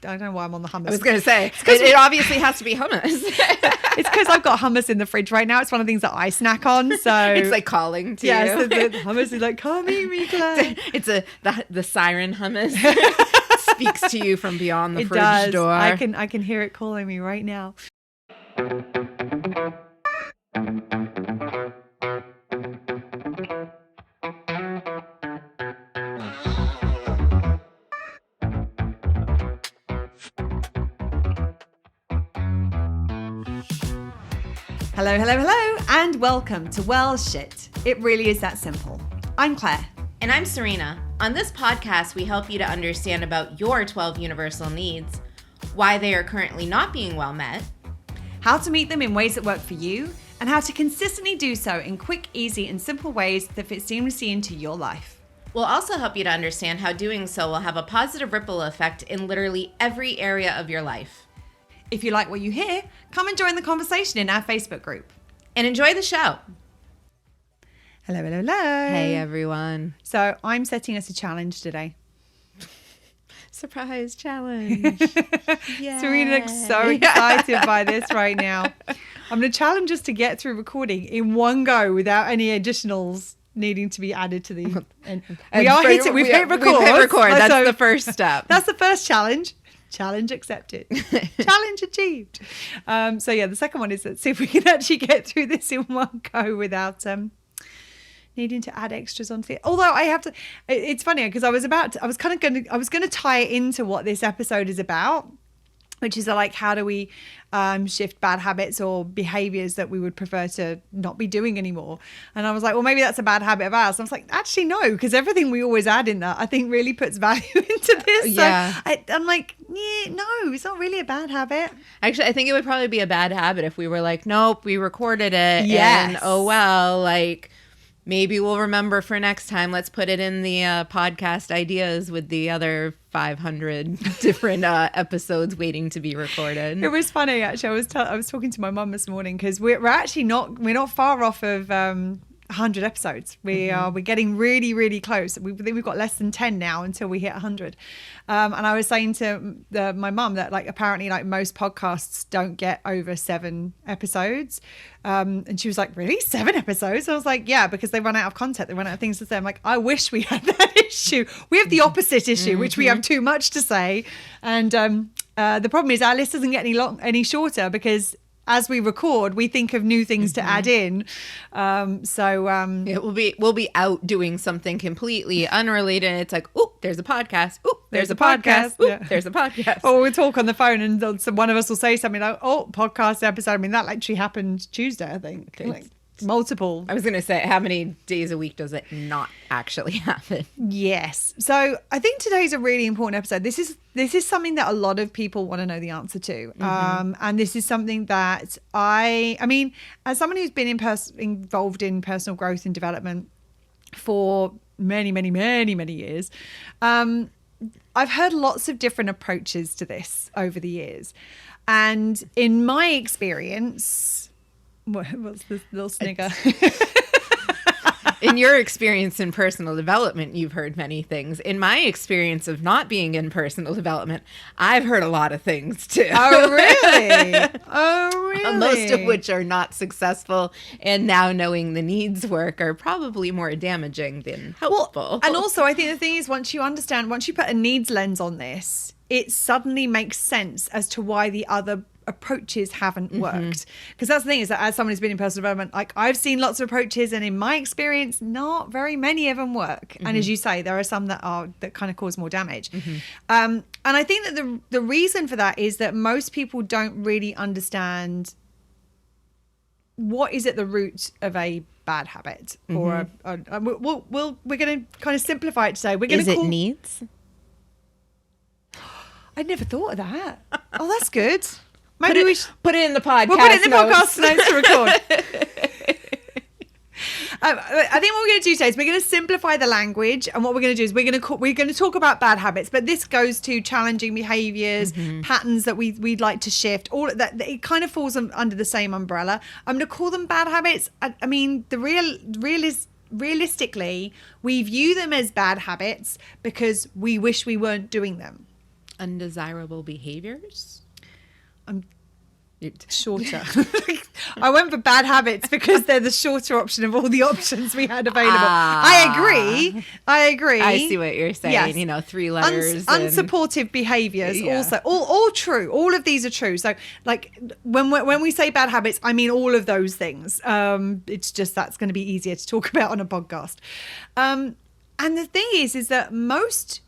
don't know why I'm on the hummus. I was going to say, it obviously has to be hummus. It's because I've got hummus in the fridge right now. It's one of the things that I snack on. So it's like calling to you. So the hummus is like, come eat me, Claire. It's the siren hummus speaks to you from beyond the fridge door. I can hear it calling me right now. Hello, hello, hello, and welcome to Well Shit. It really is that simple. I'm Claire. And I'm Serena. On this podcast, we help you to understand about your 12 universal needs, why they are currently not being well met, how to meet them in ways that work for you, and how to consistently do so in quick, easy, and simple ways that fit seamlessly into your life. We'll also help you to understand how doing so will have a positive ripple effect in literally every area of your life. If you like what you hear, come and join the conversation in our Facebook group. And enjoy the show. Hello, hello, hello. Hey, everyone. So I'm setting us a challenge today. Surprise challenge. Serena looks so excited by this right now. I'm going to challenge us to get through recording in one go without any additionals needing to be added to the... We've hit record. That's the first step. That's the first challenge. Challenge accepted. Challenge achieved. So yeah, the second one is that see if we can actually get through this in one go without needing to add extras onto it. Although I have to, it's funny because I was going to tie it into what this episode is about, which is like how do we shift bad habits or behaviors that we would prefer to not be doing anymore. And I was like, well, maybe that's a bad habit of ours. And I was like, actually, no, because everything we always add in that, I think really puts value into this. Yeah. So I'm like, yeah, no, it's not really a bad habit. Actually, I think it would probably be a bad habit if we were like, nope, we recorded it. Yes. And oh, well, like maybe we'll remember for next time. Let's put it in the podcast ideas with the other 500 different episodes waiting to be recorded. It was funny actually. I was talking to my mum this morning because we're not far off of 100 episodes. We're getting really, really close. I think we've got less than 10 now until we hit 100. And I was saying to my mum that like apparently like most podcasts don't get over 7 episodes. And she was like, really? 7 episodes? I was like, yeah, because they run out of content. They run out of things to say. I'm like, I wish we had that issue. We have the opposite issue, which we have too much to say. And the problem is our list doesn't get any shorter because as we record, we think of new things to add in. We'll be out doing something completely unrelated. It's like, oh, there's a podcast. Oh, there's a podcast. Oh, there's a podcast. Or we'll talk on the phone and one of us will say something like, oh, podcast episode. I mean, that actually happened Tuesday, I think. Like, multiple. I was going to say, how many days a week does it not actually happen? Yes. So I think today's a really important episode. This is something that a lot of people want to know the answer to. And this is something that I mean, as someone who's been involved in personal growth and development for many, many, many, many years, I've heard lots of different approaches to this over the years. And in my experience... What's this little snigger? In your experience in personal development, you've heard many things. In my experience of not being in personal development, I've heard a lot of things too. Oh, really? Oh, really? Most of which are not successful. And now knowing the needs work are probably more damaging than helpful. Well, and also, I think the thing is, once you put a needs lens on this, it suddenly makes sense as to why the other approaches haven't worked. Because that's the thing is that as someone who's been in personal development, like I've seen lots of approaches and in my experience not very many of them work. And as you say, there are some that kind of cause more damage. And I think that the reason for that is that most people don't really understand what is at the root of a bad habit or we're going to kind of simplify it today. Is it needs? I'd never thought of that. Oh, that's good. Maybe we should put it in the podcast. We'll put it in the podcast notes to record. I think what we're going to do today is we're going to simplify the language, and what we're going to do is we're going to talk about bad habits, but this goes to challenging behaviors, patterns that we'd like to shift. All of that, it kind of falls under the same umbrella. I'm going to call them bad habits. I mean, realistically, we view them as bad habits because we wish we weren't doing them. Undesirable behaviors? Shorter. I went for bad habits because they're the shorter option of all the options we had available. I agree. I see what you're saying. Yes. 3 letters. Unsupportive behaviors also. All true. All of these are true. So like when we say bad habits, I mean all of those things. It's just that's going to be easier to talk about on a podcast. And the thing is that most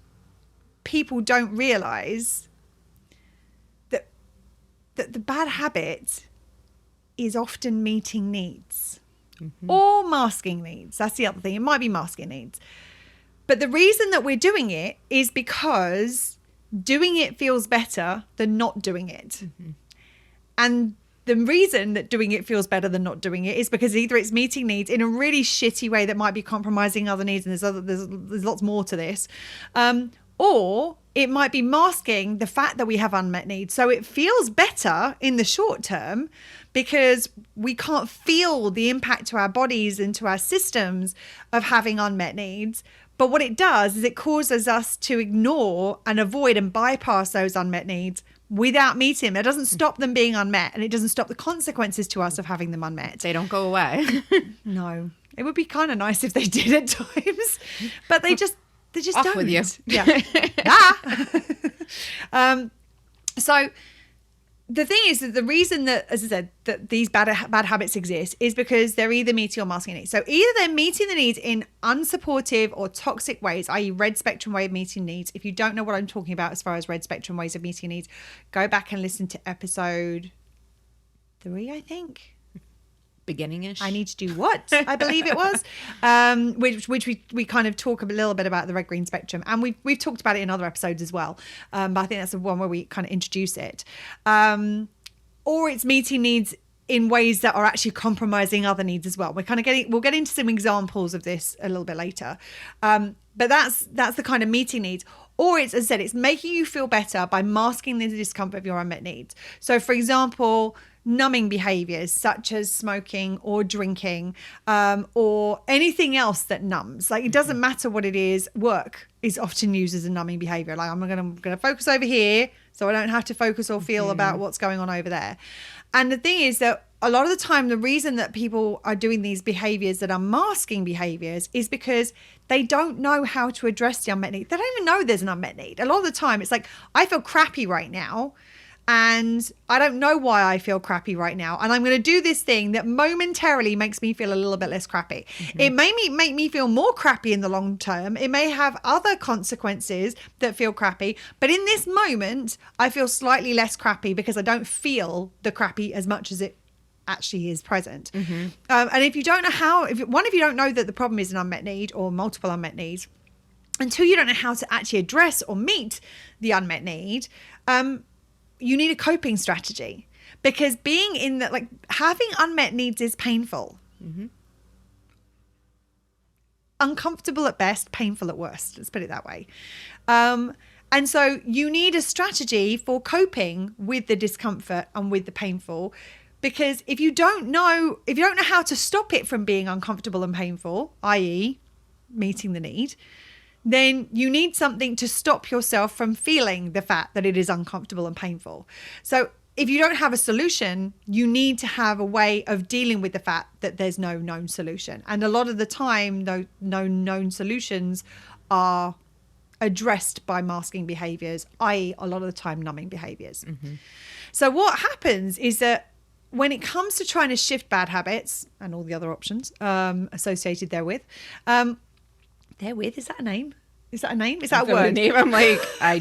people don't realize that the bad habit is often meeting needs or masking needs. That's the other thing. It might be masking needs. But the reason that we're doing it is because doing it feels better than not doing it. And the reason that doing it feels better than not doing it is because either it's meeting needs in a really shitty way that might be compromising other needs, and there's lots more to this, or it might be masking the fact that we have unmet needs. So it feels better in the short term because we can't feel the impact to our bodies and to our systems of having unmet needs. But what it does is it causes us to ignore and avoid and bypass those unmet needs without meeting them. It doesn't stop them being unmet, and it doesn't stop the consequences to us of having them unmet. They don't go away. No. It would be kind of nice if they did at times, but they just Off don't. with you. Yeah. So the thing is that the reason that, as I said, that these bad habits exist is because they're either meeting or masking needs. So either they're meeting the needs in unsupportive or toxic ways, i.e. red spectrum way of meeting needs. If you don't know what I'm talking about as far as red spectrum ways of meeting needs, go back and listen to episode 3, I think. Beginning-ish. I need to do what? I believe it was, which we kind of talk a little bit about the red-green spectrum, and we've talked about it in other episodes as well. But I think that's the one where we kind of introduce it. Or it's meeting needs in ways that are actually compromising other needs as well. We'll get into some examples of this a little bit later. But that's the kind of meeting needs. Or it's, as I said, it's making you feel better by masking the discomfort of your unmet needs. So, for example, numbing behaviors such as smoking or drinking, or anything else that numbs. Like, it doesn't matter what it is. Work is often used as a numbing behavior. Like, I'm going to focus over here so I don't have to focus or feel about what's going on over there. And the thing is that a lot of the time, the reason that people are doing these behaviors that are masking behaviors is because they don't know how to address the unmet need. They don't even know there's an unmet need. A lot of the time, it's like, I feel crappy right now, and I don't know why I feel crappy right now. And I'm going to do this thing that momentarily makes me feel a little bit less crappy. It may make me feel more crappy in the long term. It may have other consequences that feel crappy. But in this moment, I feel slightly less crappy because I don't feel the crappy as much as it actually is present. And if you don't know if you don't know that the problem is an unmet need or multiple unmet needs, and 2, you don't know how to actually address or meet the unmet need, you need a coping strategy, because being in that, like, having unmet needs is painful. Uncomfortable at best, painful at worst. Let's put it that way. And so you need a strategy for coping with the discomfort and with the painful, because if you don't know how to stop it from being uncomfortable and painful, i.e. meeting the need, then you need something to stop yourself from feeling the fact that it is uncomfortable and painful. So if you don't have a solution, you need to have a way of dealing with the fact that there's no known solution. And a lot of the time, no known solutions are addressed by masking behaviors, i.e. a lot of the time numbing behaviors. So what happens is that when it comes to trying to shift bad habits and all the other options associated therewith, is that a name? Is that a name? Is that a word? A name? I'm like, I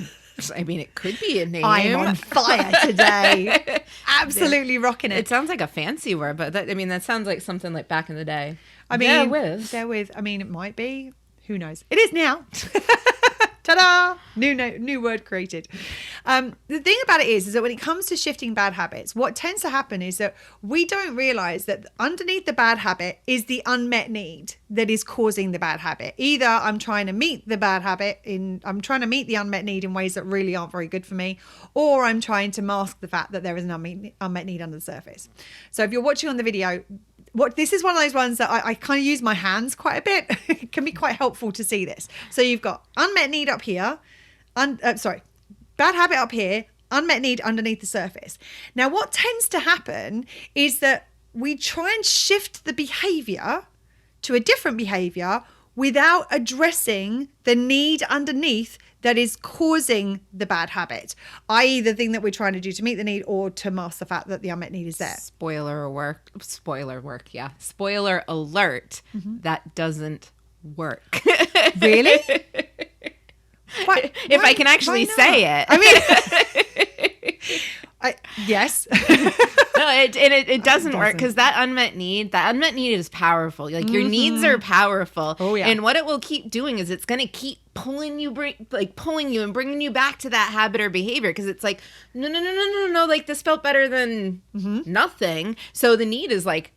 mean, it could be a name. I'm on fire today. Absolutely rocking it. It sounds like a fancy word, but that sounds like something like back in the day. I mean, therewith. I mean, it might be. Who knows? It is now. Ta-da! New word created. The thing about it is that when it comes to shifting bad habits, what tends to happen is that we don't realize that underneath the bad habit is the unmet need that is causing the bad habit. Either I'm trying to meet the bad habit I'm trying to meet the unmet need in ways that really aren't very good for me, or I'm trying to mask the fact that there is an unmet need under the surface. So if you're watching on the video, this is one of those ones that I kind of use my hands quite a bit. It can be quite helpful to see this. So you've got unmet need up here. bad habit up here, unmet need underneath the surface. Now, what tends to happen is that we try and shift the behavior to a different behavior without addressing the need underneath that is causing the bad habit, i.e. the thing that we're trying to do to meet the need or to mask the fact that the unmet need is there. Spoiler alert. That doesn't work. Really? If I can actually say it. I mean, yes. No, it doesn't work because that unmet need is powerful. Like your needs are powerful. Oh, yeah. And what it will keep doing is it's going to keep pulling you and bringing you back to that habit or behavior because it's like, no, like this felt better than nothing. So the need is like,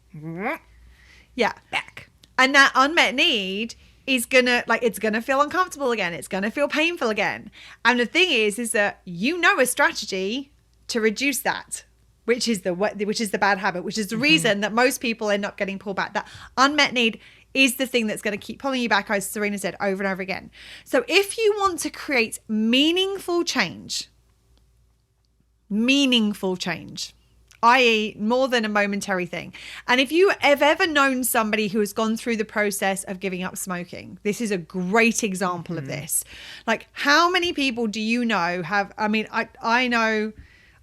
yeah, back. And that unmet need is gonna, like, it's gonna feel uncomfortable again. It's gonna feel painful again. And the thing is that you know a strategy to reduce that, which is the bad habit, which is the reason that most people end up getting pulled back. That unmet need is the thing that's going to keep pulling you back, as Serena said, over and over again. So if you want to create meaningful change, i.e. more than a momentary thing. And if you have ever known somebody who has gone through the process of giving up smoking, this is a great example of this. Like, how many people do you know have, I know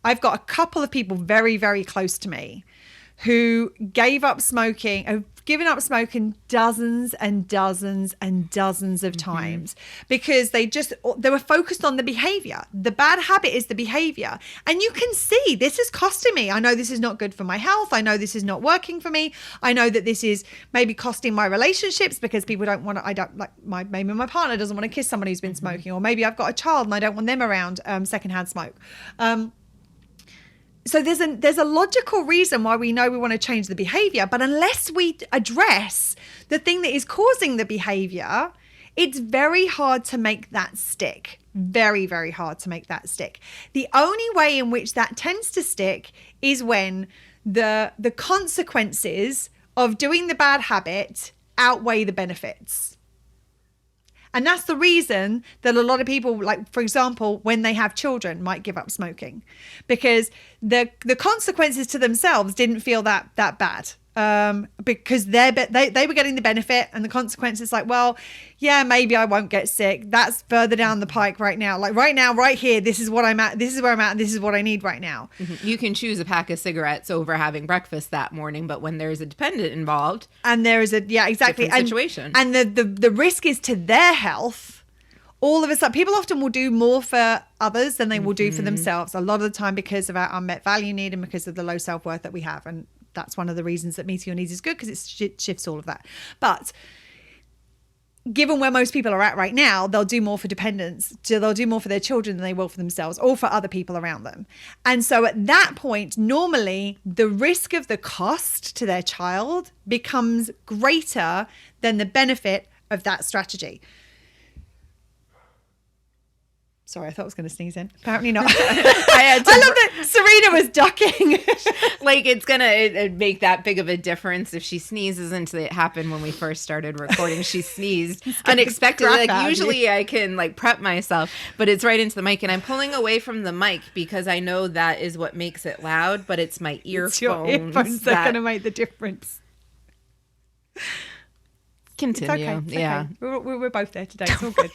I've got a couple of people very, very close to me who gave up smoking, have given up smoking dozens and dozens and dozens of times because they were focused on the behavior. The bad habit is the behavior. And you can see this is costing me. I know this is not good for my health. I know this is not working for me. I know that this is maybe costing my relationships because people don't want to, maybe my partner doesn't want to kiss someone who's been smoking, or maybe I've got a child and I don't want them around secondhand smoke. So there's a logical reason why we know we want to change the behavior, but unless we address the thing that is causing the behavior, it's very hard to make that stick. Very, very hard to make that stick. The only way in which that tends to stick is when the consequences of doing the bad habit outweigh the benefits. And that's the reason that a lot of people, like, for example, when they have children, might give up smoking, because the consequences to themselves didn't feel that bad. Because they were getting the benefit, and the consequences, like, well, yeah, maybe I won't get sick. That's further down the pike right now. Like right now, right here, this is what I'm at. This is where I'm at. And this is what I need right now. You can choose a pack of cigarettes over having breakfast that morning, but when there's a dependent involved, and there is exactly situation, and the risk is to their health. All of a sudden, people often will do more for others than they will do for themselves. A lot of the time, because of our unmet value need and because of the low self-worth that we have. And that's one of the reasons that meeting your needs is good, because it shifts all of that. But given where most people are at right now, they'll do more for dependents. So they'll do more for their children than they will for themselves or for other people around them. And so at that point, normally the risk of the cost to their child becomes greater than the benefit of that strategy. Sorry, I thought I was going to sneeze in. Apparently not. I love that Serena was ducking. Like, it's going to make that big of a difference if she sneezes. And it happened when we first started recording. She sneezed unexpectedly. Like, usually I can, like, prep myself, but it's right into the mic. And I'm pulling away from the mic because I know that is what makes it loud, but it's my earphones. It's your earphones that are going to make the difference. Continue. It's okay. Yeah. Okay. We're both there today. It's all good.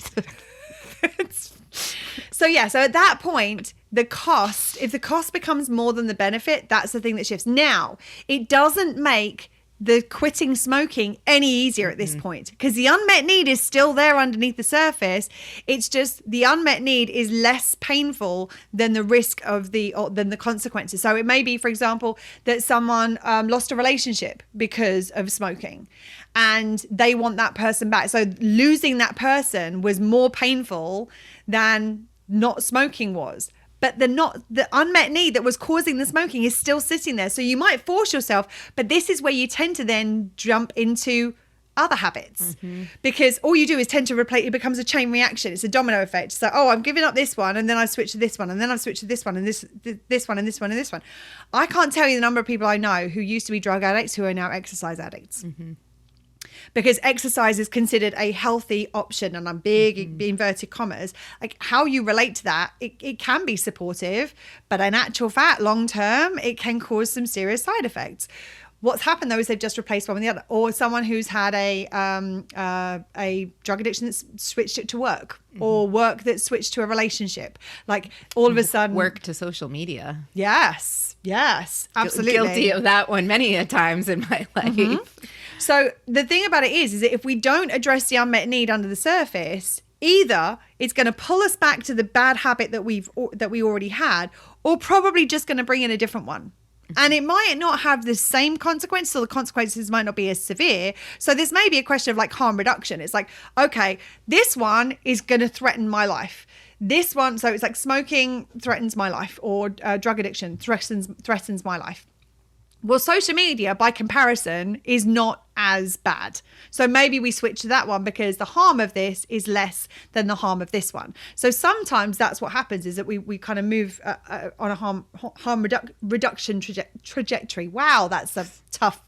So at that point, if the cost becomes more than the benefit, that's the thing that shifts. Now, it doesn't make the quitting smoking any easier at this point, because the unmet need is still there underneath the surface. It's just the unmet need is less painful than the risk of than the consequences. So it may be, for example, that someone lost a relationship because of smoking, and they want that person back. So losing that person was more painful than not smoking was. But the unmet need that was causing the smoking is still sitting there. So you might force yourself, but this is where you tend to then jump into other habits, because all you do is tend to replace. It becomes a chain reaction. It's a domino effect. So, I'm giving up this one, and then I switch to this one, and then I switch to this one, and this one, and this one, and this one. I can't tell you the number of people I know who used to be drug addicts who are now exercise addicts. because exercise is considered a healthy option, and I'm big inverted commas, like how you relate to that, it can be supportive, but in actual fact, long term, it can cause some serious side effects. What's happened though is they've just replaced one with the other, or someone who's had a drug addiction that's switched it to work, or work that's switched to a relationship. Like all of a sudden, work to social media. Yes, absolutely. Guilty of that one many a times in my life. So the thing about it is that if we don't address the unmet need under the surface, either it's going to pull us back to the bad habit that we already had, or probably just going to bring in a different one. And it might not have the same consequences, or the consequences might not be as severe. So this may be a question of like harm reduction. It's like, okay, this one is going to threaten my life. This one, so it's like smoking threatens my life, or drug addiction threatens my life. Well, social media, by comparison, is not as bad. So maybe we switch to that one because the harm of this is less than the harm of this one. So sometimes that's what happens, is that we kind of move on a harm reduction trajectory. Wow, that's a tough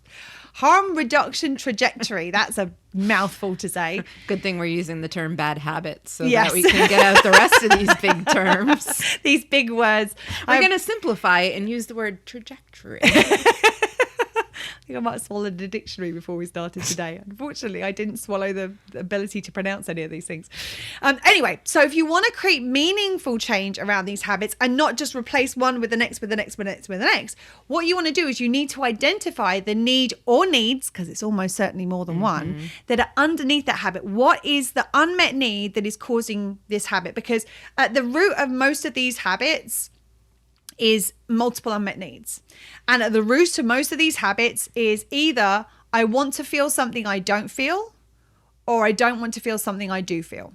harm reduction trajectory. That's a mouthful to say. Good thing we're using the term bad habits so that we can get out the rest of these big terms. These big words. We're going to simplify it and use the word trajectory. I think I might have swallowed the dictionary before we started today. Unfortunately, I didn't swallow the ability to pronounce any of these things. Anyway, so if you want to create meaningful change around these habits and not just replace one with the next, what you want to do is you need to identify the need or needs, because it's almost certainly more than one, that are underneath that habit. What is the unmet need that is causing this habit? Because at the root of most of these habits is multiple unmet needs. And at the root of most of these habits is either I want to feel something I don't feel, or I don't want to feel something I do feel,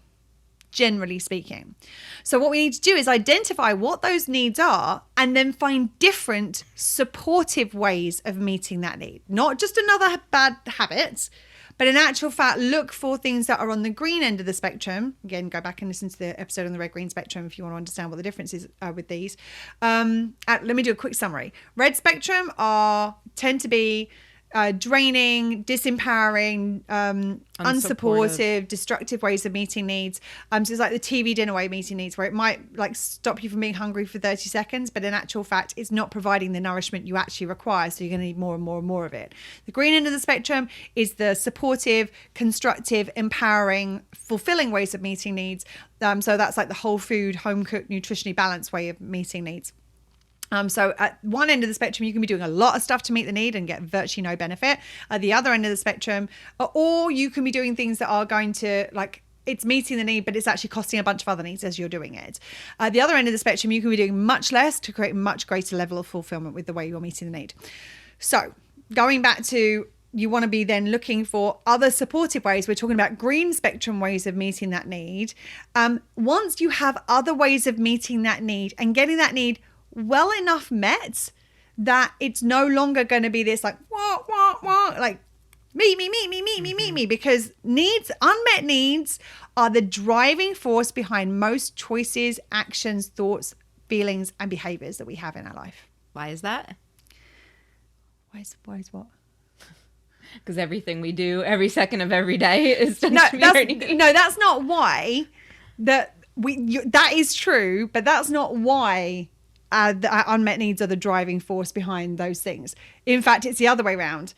generally speaking. So what we need to do is identify what those needs are and then find different supportive ways of meeting that need. Not just another bad habit, but in actual fact, look for things that are on the green end of the spectrum. Again, go back and listen to the episode on the red-green spectrum if you want to understand what the difference is with these. Let me do a quick summary. Red spectrum tend to be draining, disempowering, unsupportive, destructive ways of meeting needs. So it's like the TV dinner way of meeting needs, where it might like stop you from being hungry for 30 seconds, but in actual fact, it's not providing the nourishment you actually require. So you're going to need more and more and more of it. The green end of the spectrum is the supportive, constructive, empowering, fulfilling ways of meeting needs. So that's like the whole food, home cooked, nutritionally balanced way of meeting needs. So at one end of the spectrum, you can be doing a lot of stuff to meet the need and get virtually no benefit. At the other end of the spectrum, or you can be doing things that are going to, like, it's meeting the need, but it's actually costing a bunch of other needs as you're doing it. At the other end of the spectrum, you can be doing much less to create a much greater level of fulfillment with the way you're meeting the need. So going back to, you want to be then looking for other supportive ways. We're talking about green spectrum ways of meeting that need. Once you have other ways of meeting that need and getting that need well enough met that it's no longer going to be this like wah, wah, wah, like meet me, because unmet needs are the driving force behind most choices, actions, thoughts, feelings, and behaviors that we have in our life. Why is that? Why is what? Because everything we do every second of every day is done to meet our needs. No, that's not why. That is true, but that's not why the unmet needs are the driving force behind those things. In fact, it's the other way around.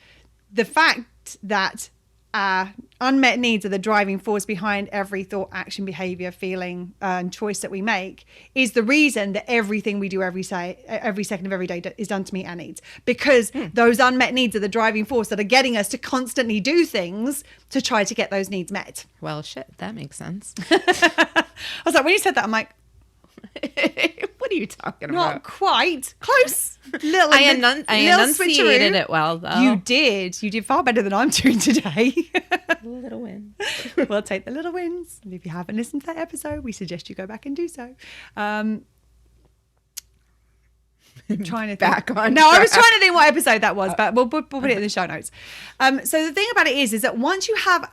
The fact that unmet needs are the driving force behind every thought, action, behavior, feeling, and choice that we make is the reason that everything we do every second of every day is done to meet our needs. Because those unmet needs are the driving force that are getting us to constantly do things to try to get those needs met. Well, shit, that makes sense. I was like, when you said that, I'm like, what are you talking about? Not quite. Close. I enunciated it well, though. You did far better than I'm doing today. Little wins. We'll take the little wins. And if you haven't listened to that episode, we suggest you go back and do so. trying to back on. No, I was trying to think what episode that was, but we'll put it in the show notes. So the thing about it is that once you have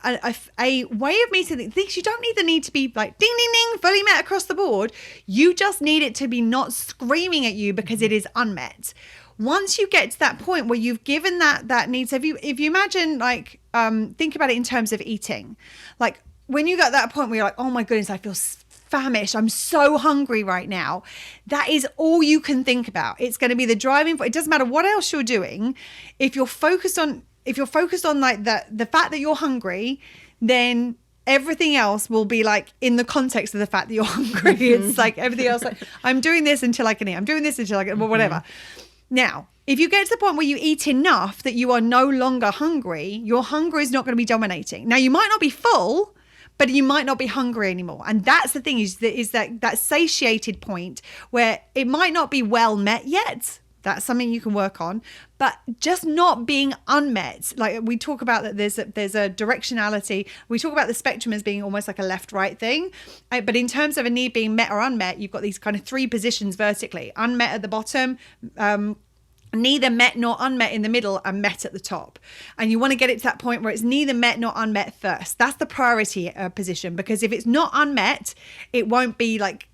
a way of meeting things, you don't need to be like ding ding ding fully met across the board. You just need it to be not screaming at you because it is unmet. Once you get to that point where you've given that need, so if you imagine like think about it in terms of eating, like when you got that point where you're like, oh my goodness, I feel famished, I'm so hungry right now, that is all you can think about. It's going to be the driving. It doesn't matter what else you're doing. If you're focused on like the fact that you're hungry, then everything else will be like in the context of the fact that you're hungry. It's like everything else, like I'm doing this until I can eat. I'm doing this until I can, whatever. Now, if you get to the point where you eat enough that you are no longer hungry, your hunger is not going to be dominating. Now, you might not be full, but you might not be hungry anymore. And that's the thing, is that satiated point where it might not be well met yet. That's something you can work on, but just not being unmet. Like we talk about that there's a directionality. We talk about the spectrum as being almost like a left-right thing. But in terms of a need being met or unmet, you've got these kind of three positions vertically: unmet at the bottom, neither met nor unmet in the middle, and met at the top. And you want to get it to that point where it's neither met nor unmet first. That's the priority position, because if it's not unmet, it won't be like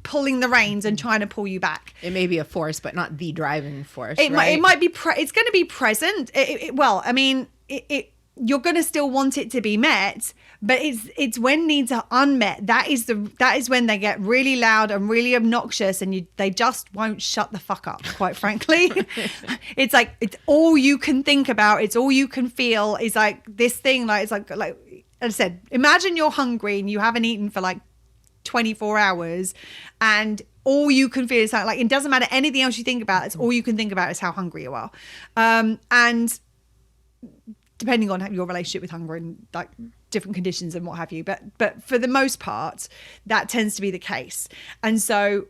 pulling the reins and trying to pull you back. It may be a force, but not the driving force. It right? might be. It's going to be present. You're going to still want it to be met, but it's when needs are unmet. That is when they get really loud and really obnoxious, and they just won't shut the fuck up. Quite frankly, it's like it's all you can think about. It's all you can feel. Is like this thing. Like it's like I said. Imagine you're hungry and you haven't eaten for like 24 hours, and all you can feel is like it doesn't matter anything else you think about. It's all you can think about is how hungry you are, and depending on your relationship with hunger and like different conditions and what have you, but for the most part that tends to be the case. And so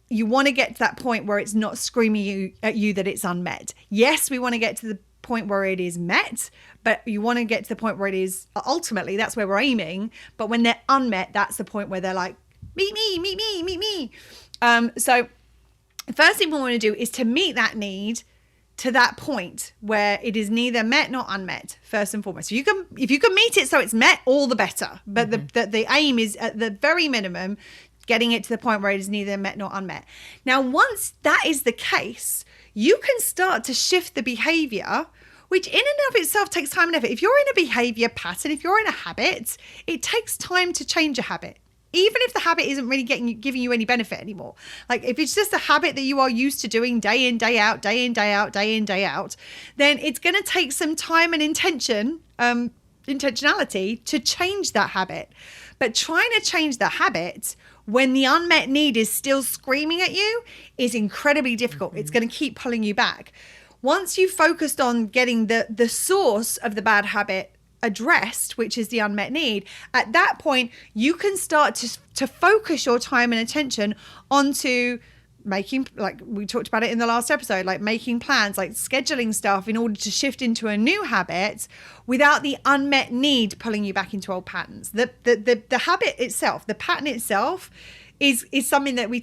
you want to get to that point where it's not screaming at you that it's unmet. Yes, we want to get to the point where it is met, but you want to get to the point where it is, ultimately that's where we're aiming. But when they're unmet, that's the point where they're like, meet me. So the first thing we want to do is to meet that need to that point where it is neither met nor unmet, first and foremost. So if you can meet it so it's met, all the better. But the aim is, at the very minimum, getting it to the point where it is neither met nor unmet. Now, once that is the case, you can start to shift the behavior, which in and of itself takes time and effort. If you're in a behavior pattern, if you're in a habit, it takes time to change a habit. Even if the habit isn't really giving you any benefit anymore. Like if it's just a habit that you are used to doing day in, day out, day in, day out, day in, day out, then it's going to take some time and intentionality to change that habit. But trying to change the habit when the unmet need is still screaming at you is incredibly difficult. It's going to keep pulling you back. Once you've focused on getting the source of the bad habit addressed, which is the unmet need, at that point you can start to focus your time and attention onto making, like we talked about it in the last episode, like making plans, like scheduling stuff in order to shift into a new habit without the unmet need pulling you back into old patterns. The habit itself, the pattern itself is something that we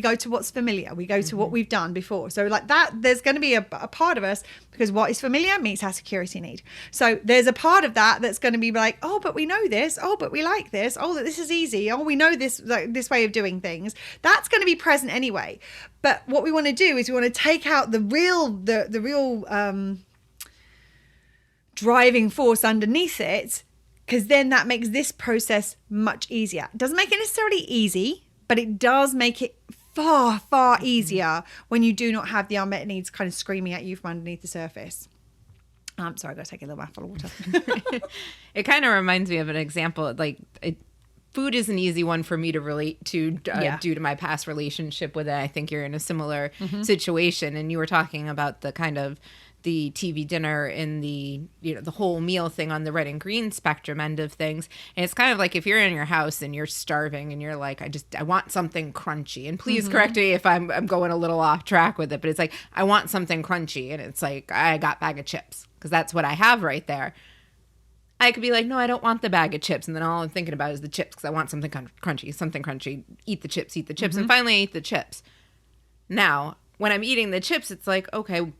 go to what's familiar. We go to what we've done before. So like that, there's going to be a part of us, because what is familiar meets our security need. So there's a part of that that's going to be like, oh, but we know this. Oh, but we like this. Oh, this is easy. Oh, we know this, like, this way of doing things. That's going to be present anyway. But what we want to do is we want to take out the real driving force underneath it, because then that makes this process much easier. It doesn't make it necessarily easy, but it does make it far, far easier when you do not have the unmet needs kind of screaming at you from underneath the surface. I'm sorry, I got to take a little mouthful of water. It kind of reminds me of an example. Like, food is an easy one for me to relate to due to my past relationship with it. I think you're in a similar situation. And you were talking about the kind of the TV dinner and the whole meal thing on the red and green spectrum end of things. And it's kind of like if you're in your house and you're starving and you're like, I want something crunchy. And please correct me if I'm going a little off track with it, but it's like, I want something crunchy. And it's like, I got bag of chips because that's what I have right there. I could be like, no, I don't want the bag of chips. And then all I'm thinking about is the chips because I want something crunchy, Eat the chips. And finally I eat the chips. Now, when I'm eating the chips, it's like, okay,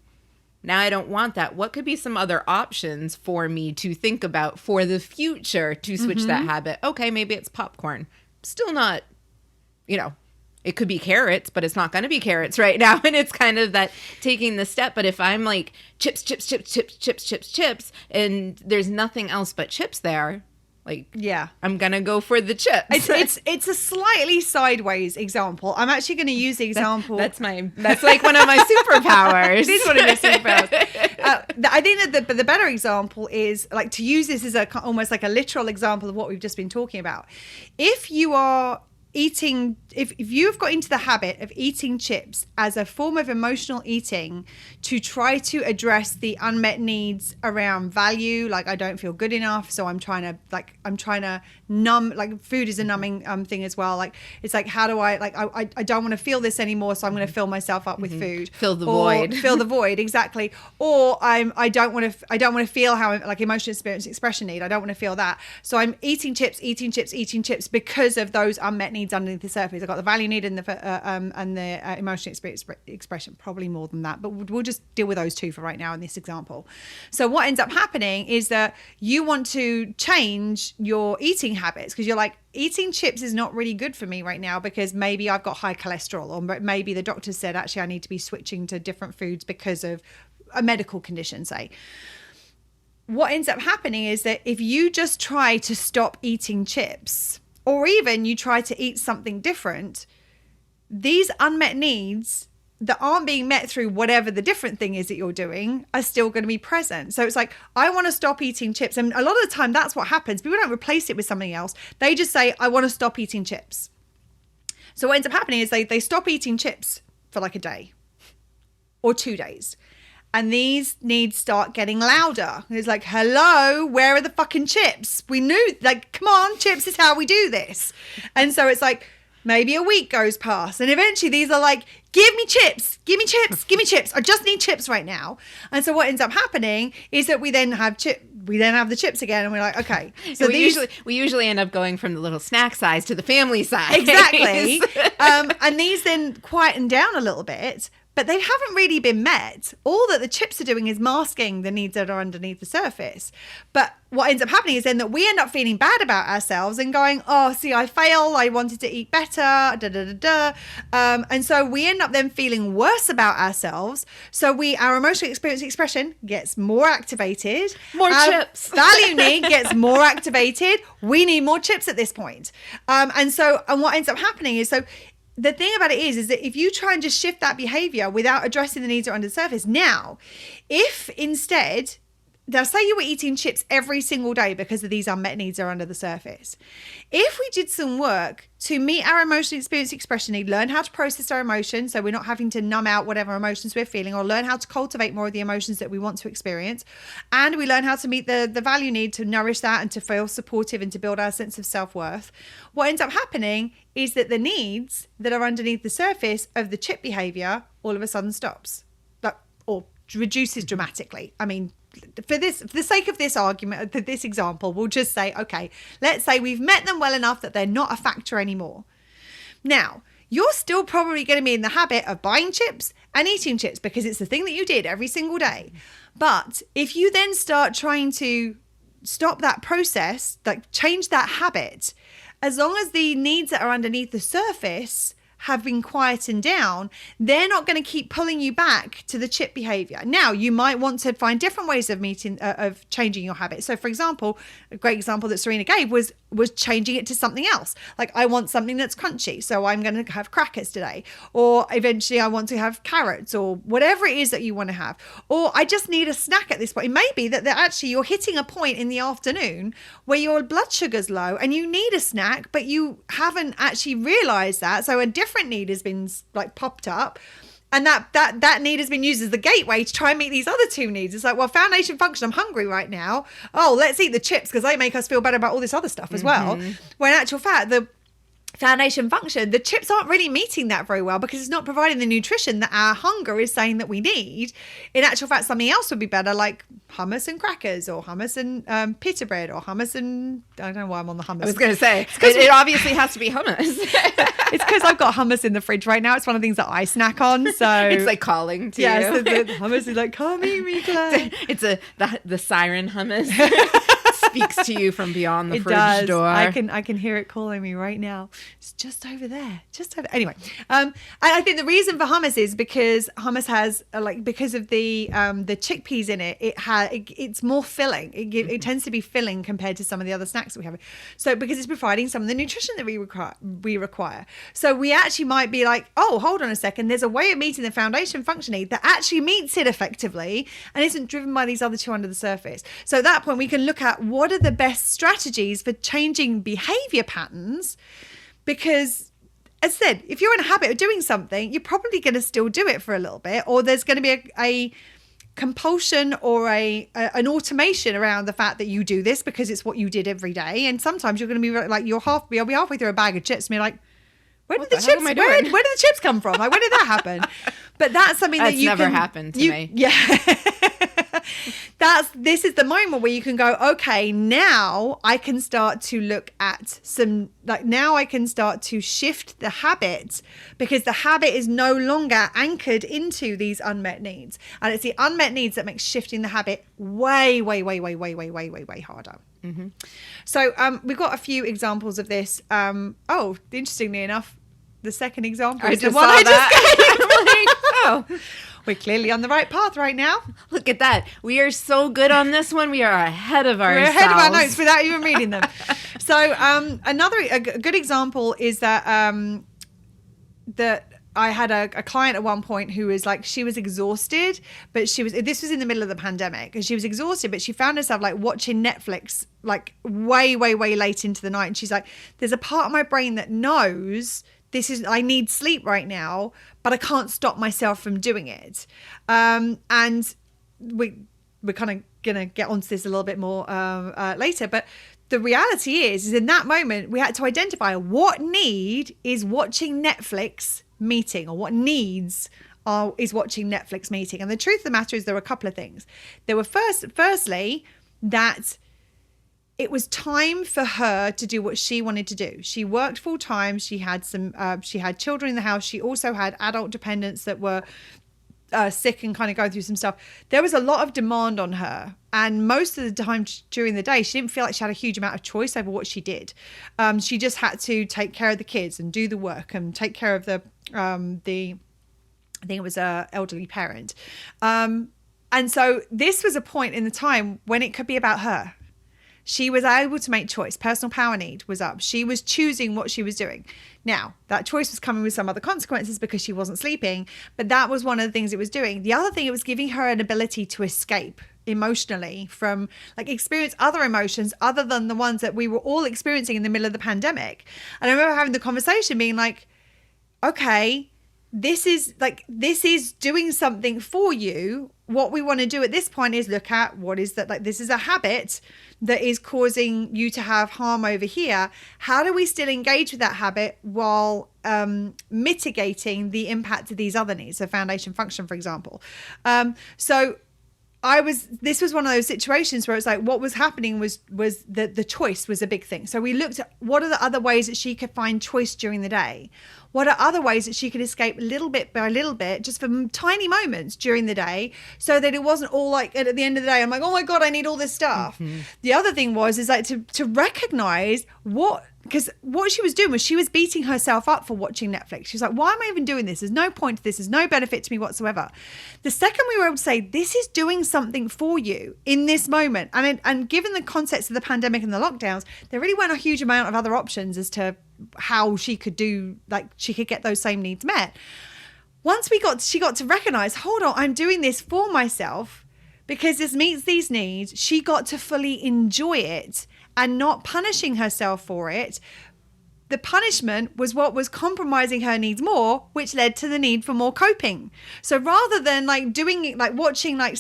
now I don't want that. What could be some other options for me to think about for the future to switch that habit? Okay, maybe it's popcorn. Still not, it could be carrots, but it's not going to be carrots right now. And it's kind of that taking the step. But if I'm like chips, chips, chips, chips, chips, chips, chips, and there's nothing else but chips there, I'm going to go for the chips. It's a slightly sideways example. I'm actually going to use the example. That's like one of my superpowers. It is one of your superpowers. I think that the better example is like to use this as almost like a literal example of what we've just been talking about. If you are eating, if you've got into the habit of eating chips as a form of emotional eating to try to address the unmet needs around value, like I don't feel good enough, so I'm trying to numb, like food is a numbing thing as well. Like it's like, how do I, like I don't want to feel this anymore, so I'm going to fill myself up with food. Fill the void. Fill the void, exactly. Or I don't want to feel how like emotional experience expression need. I don't want to feel that, so I'm eating chips because of those unmet needs underneath the surface. I've got the value need and the emotional experience expression, probably more than that, but we'll just deal with those two for right now in this example. So what ends up happening is that you want to change your eating habits because you're like, eating chips is not really good for me right now because maybe I've got high cholesterol, or maybe the doctor said actually I need to be switching to different foods because of a medical condition, say. What ends up happening is that if you just try to stop eating chips, or even you try to eat something different, these unmet needs that aren't being met through whatever the different thing is that you're doing are still going to be present. So it's like, I want to stop eating chips. And a lot of the time that's what happens. People don't replace it with something else. They just say, I want to stop eating chips. So what ends up happening is they stop eating chips for like a day or 2 days. And these needs start getting louder. It's like, hello, where are the fucking chips? We knew, like, come on, chips is how we do this. And so it's like, maybe a week goes past. And eventually these are like, give me chips, give me chips, give me chips. I just need chips right now. And so what ends up happening is that we then have the chips again. And we're like, okay. So we usually end up going from the little snack size to the family size. Exactly. And these then quieten down a little bit. But they haven't really been met. All that the chips are doing is masking the needs that are underneath the surface. But what ends up happening is then that we end up feeling bad about ourselves and going, oh, see, I failed. I wanted to eat better. And so we end up then feeling worse about ourselves. So our emotional experience expression gets more activated. More chips. Value need gets more activated. We need more chips at this point. And what ends up happening is, the thing about it is that if you try and just shift that behavior without addressing the needs that are under the surface, now, if instead, now say you were eating chips every single day because of these unmet needs that are under the surface. If we did some work to meet our emotional experience expression need, learn how to process our emotions so we're not having to numb out whatever emotions we're feeling, or learn how to cultivate more of the emotions that we want to experience, and we learn how to meet the value need to nourish that and to feel supportive and to build our sense of self-worth, what ends up happening is that the needs that are underneath the surface of the chip behavior all of a sudden stops, or reduces dramatically. I mean, for the sake of this argument, this example, we'll just say, okay, let's say we've met them well enough that they're not a factor anymore. Now, you're still probably going to be in the habit of buying chips and eating chips because it's the thing that you did every single day. But if you then start trying to stop that process, like change that habit, as long as the needs that are underneath the surface have been quietened down, they're not going to keep pulling you back to the chip behavior. Now, you might want to find different ways of changing your habit. So, for example, a great example that Serena gave was changing it to something else. Like, I want something that's crunchy, so I'm going to have crackers today. Or eventually I want to have carrots, or whatever it is that you want to have. Or I just need a snack at this point. It may be that actually you're hitting a point in the afternoon where your blood sugar's low and you need a snack, but you haven't actually realized that. So a different need has been like popped up, and that need has been used as the gateway to try and meet these other two needs. It's like, well, foundation function, I'm hungry right now. Oh, let's eat the chips because they make us feel better about all this other stuff as well. When in actual fact, foundation function, the chips aren't really meeting that very well because it's not providing the nutrition that our hunger is saying that we need. In actual fact, something else would be better, like hummus and crackers, or hummus and pita bread, or hummus and I don't know why I'm on the hummus. I was going to say, it obviously has to be hummus. It's because I've got hummus in the fridge right now. It's one of the things that I snack on. So it's like calling to you. So the hummus is like, come eat me, Claire. It's the siren hummus. Speaks to you from beyond the fridge does. door. I can hear it calling me right now. It's just over there. Anyway, and I think the reason for hummus is because hummus has because of the chickpeas in it. It's more filling. It tends to be filling compared to some of the other snacks that we have. So because it's providing some of the nutrition that we require. So we actually might be like, oh, hold on a second. There's a way of meeting the foundation function need that actually meets it effectively and isn't driven by these other two under the surface. So at that point, we can look at what are the best strategies for changing behavior patterns, because as I said, if you're in a habit of doing something, you're probably going to still do it for a little bit, or there's going to be a compulsion or an automation around the fact that you do this because it's what you did every day. And sometimes you're going to be like, you'll be halfway through a bag of chips and be like, where did the chips come from? Like, when did that happen? But that's something that's never happened to me. Yeah. This is the moment where you can go, okay, now I can start to look at now I can start to shift the habit, because the habit is no longer anchored into these unmet needs. And it's the unmet needs that makes shifting the habit way, way, way, way, way, way, way, way, way harder. Mm-hmm. So we've got a few examples of this. Interestingly enough, the second example is the one I just gave. We're clearly on the right path right now. Look at that. We are so good on this one. We are ahead of ourselves. We're ahead of our notes without even reading them. So a good example is that I had a client at one point who was like, she was exhausted, but this was in the middle of the pandemic, and she was exhausted, but she found herself like watching Netflix like way, way, way late into the night. And she's like, there's a part of my brain that knows I need sleep right now, but I can't stop myself from doing it. And we're kind of going to get onto this a little bit more later. But the reality is in that moment, we had to identify what need is watching Netflix meeting, or what needs is watching Netflix meeting. And the truth of the matter is there were a couple of things. There were firstly, that it was time for her to do what she wanted to do. She worked full time. She had she had children in the house. She also had adult dependents that were sick and kind of going through some stuff. There was a lot of demand on her. And most of the time during the day, she didn't feel like she had a huge amount of choice over what she did. She just had to take care of the kids and do the work and take care of I think it was an elderly parent. And so this was a point in the time when it could be about her. She was able to make choice. Personal power need was up. She was choosing what she was doing. Now, that choice was coming with some other consequences because she wasn't sleeping, but that was one of the things it was doing. The other thing, it was giving her an ability to escape emotionally from, like, experience other emotions other than the ones that we were all experiencing in the middle of the pandemic. And I remember having the conversation being like, okay, this is doing something for you. What we want to do at this point is look at what is that, like, this is a habit that is causing you to have harm over here. How do we still engage with that habit while mitigating the impact of these other needs? So foundation function, for example. This was one of those situations where it's like, what was happening was that the choice was a big thing. So we looked at what are the other ways that she could find choice during the day? What are other ways that she could escape little bit by little bit, just for tiny moments during the day, so that it wasn't all like at the end of the day, I'm like, oh my God, I need all this stuff. Mm-hmm. The other thing is like to recognize because what she was doing was she was beating herself up for watching Netflix. She was like, why am I even doing this? There's no point to this. There's no benefit to me whatsoever. The second we were able to say, this is doing something for you in this moment. And given the context of the pandemic and the lockdowns, there really weren't a huge amount of other options as to how she could get those same needs met. Once she got to recognize, hold on, I'm doing this for myself because this meets these needs. She got to fully enjoy it and not punishing herself for it. The punishment was what was compromising her needs more, which led to the need for more coping. So rather than like doing it, like watching like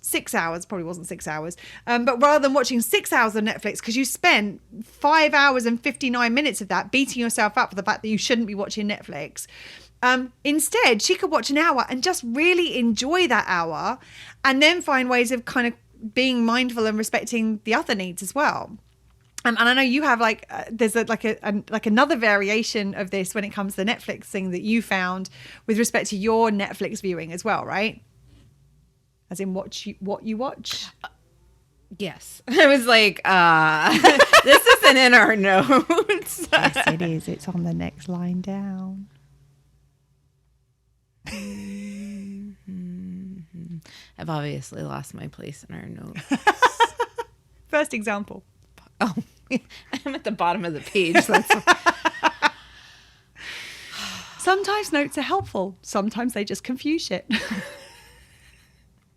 6 hours, probably wasn't 6 hours, but rather than watching 6 hours of Netflix, because you spent 5 hours and 59 minutes of that beating yourself up for the fact that you shouldn't be watching Netflix, instead she could watch an hour and just really enjoy that hour, and then find ways of kind of being mindful and respecting the other needs as well. And I know you have there's another variation of this when it comes to the Netflix thing that you found with respect to your Netflix viewing as well, right? As in what you watch? Yes. I was like, this isn't in our notes. Yes, it is. It's on the next line down. I've obviously lost my place in our notes. First example. Oh, I'm at the bottom of the page. Sometimes notes are helpful. Sometimes they just confuse shit.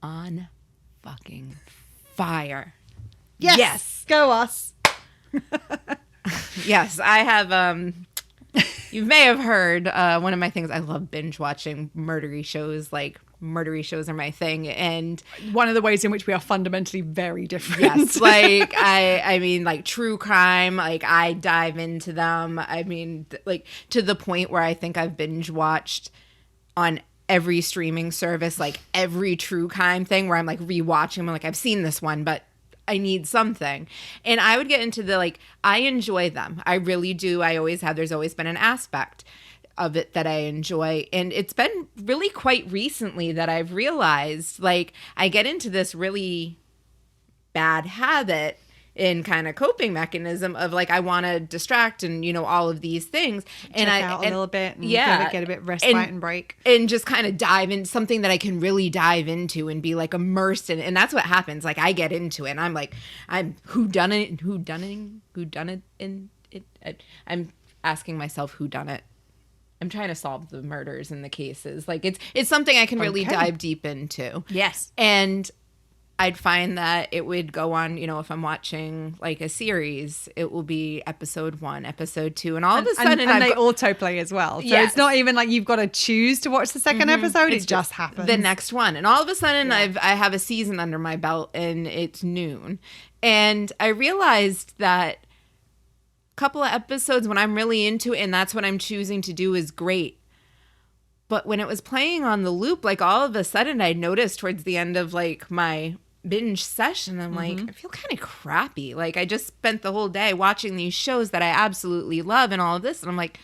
On fucking fire. Yes. Go us. Yes, I have. You may have heard one of my things. I love binge watching murdery shows. Like, murdery shows are my thing, and one of the ways in which we are fundamentally very different. Yes, like I mean, like true crime. Like, I dive into them. I mean, like to the point where I think I've binge watched on every streaming service, like every true crime thing, where I'm like rewatching them. I'm like, I've seen this one, but I need something. And I would get into I enjoy them. I really do. There's always been an aspect of it that I enjoy. And it's been really quite recently that I've realized, like, I get into this really bad habit in kind of coping mechanism of like, I want to distract and, all of these things. Check out a little bit and get a bit respite and break. And just kind of dive in something that I can really dive into and be like immersed in. And that's what happens. Like, I get into it and I'm like, I'm whodunit. I'm asking myself who done it. I'm trying to solve the murders and the cases. Like, it's something I can really dive deep into. Yes. And I'd find that it would go on, if I'm watching like a series, it will be episode 1, episode 2, and all of a sudden, and they autoplay as well. So It's not even like you've got to choose to watch the second episode. It just happens. The next one, and all of a sudden, I have a season under my belt, and it's noon, and I realized that a couple of episodes when I'm really into it, and that's what I'm choosing to do, is great. But when it was playing on the loop, like all of a sudden, I noticed towards the end of like my binge session, I'm like, I feel kind of crappy. Like, I just spent the whole day watching these shows that I absolutely love and all of this. And I'm like,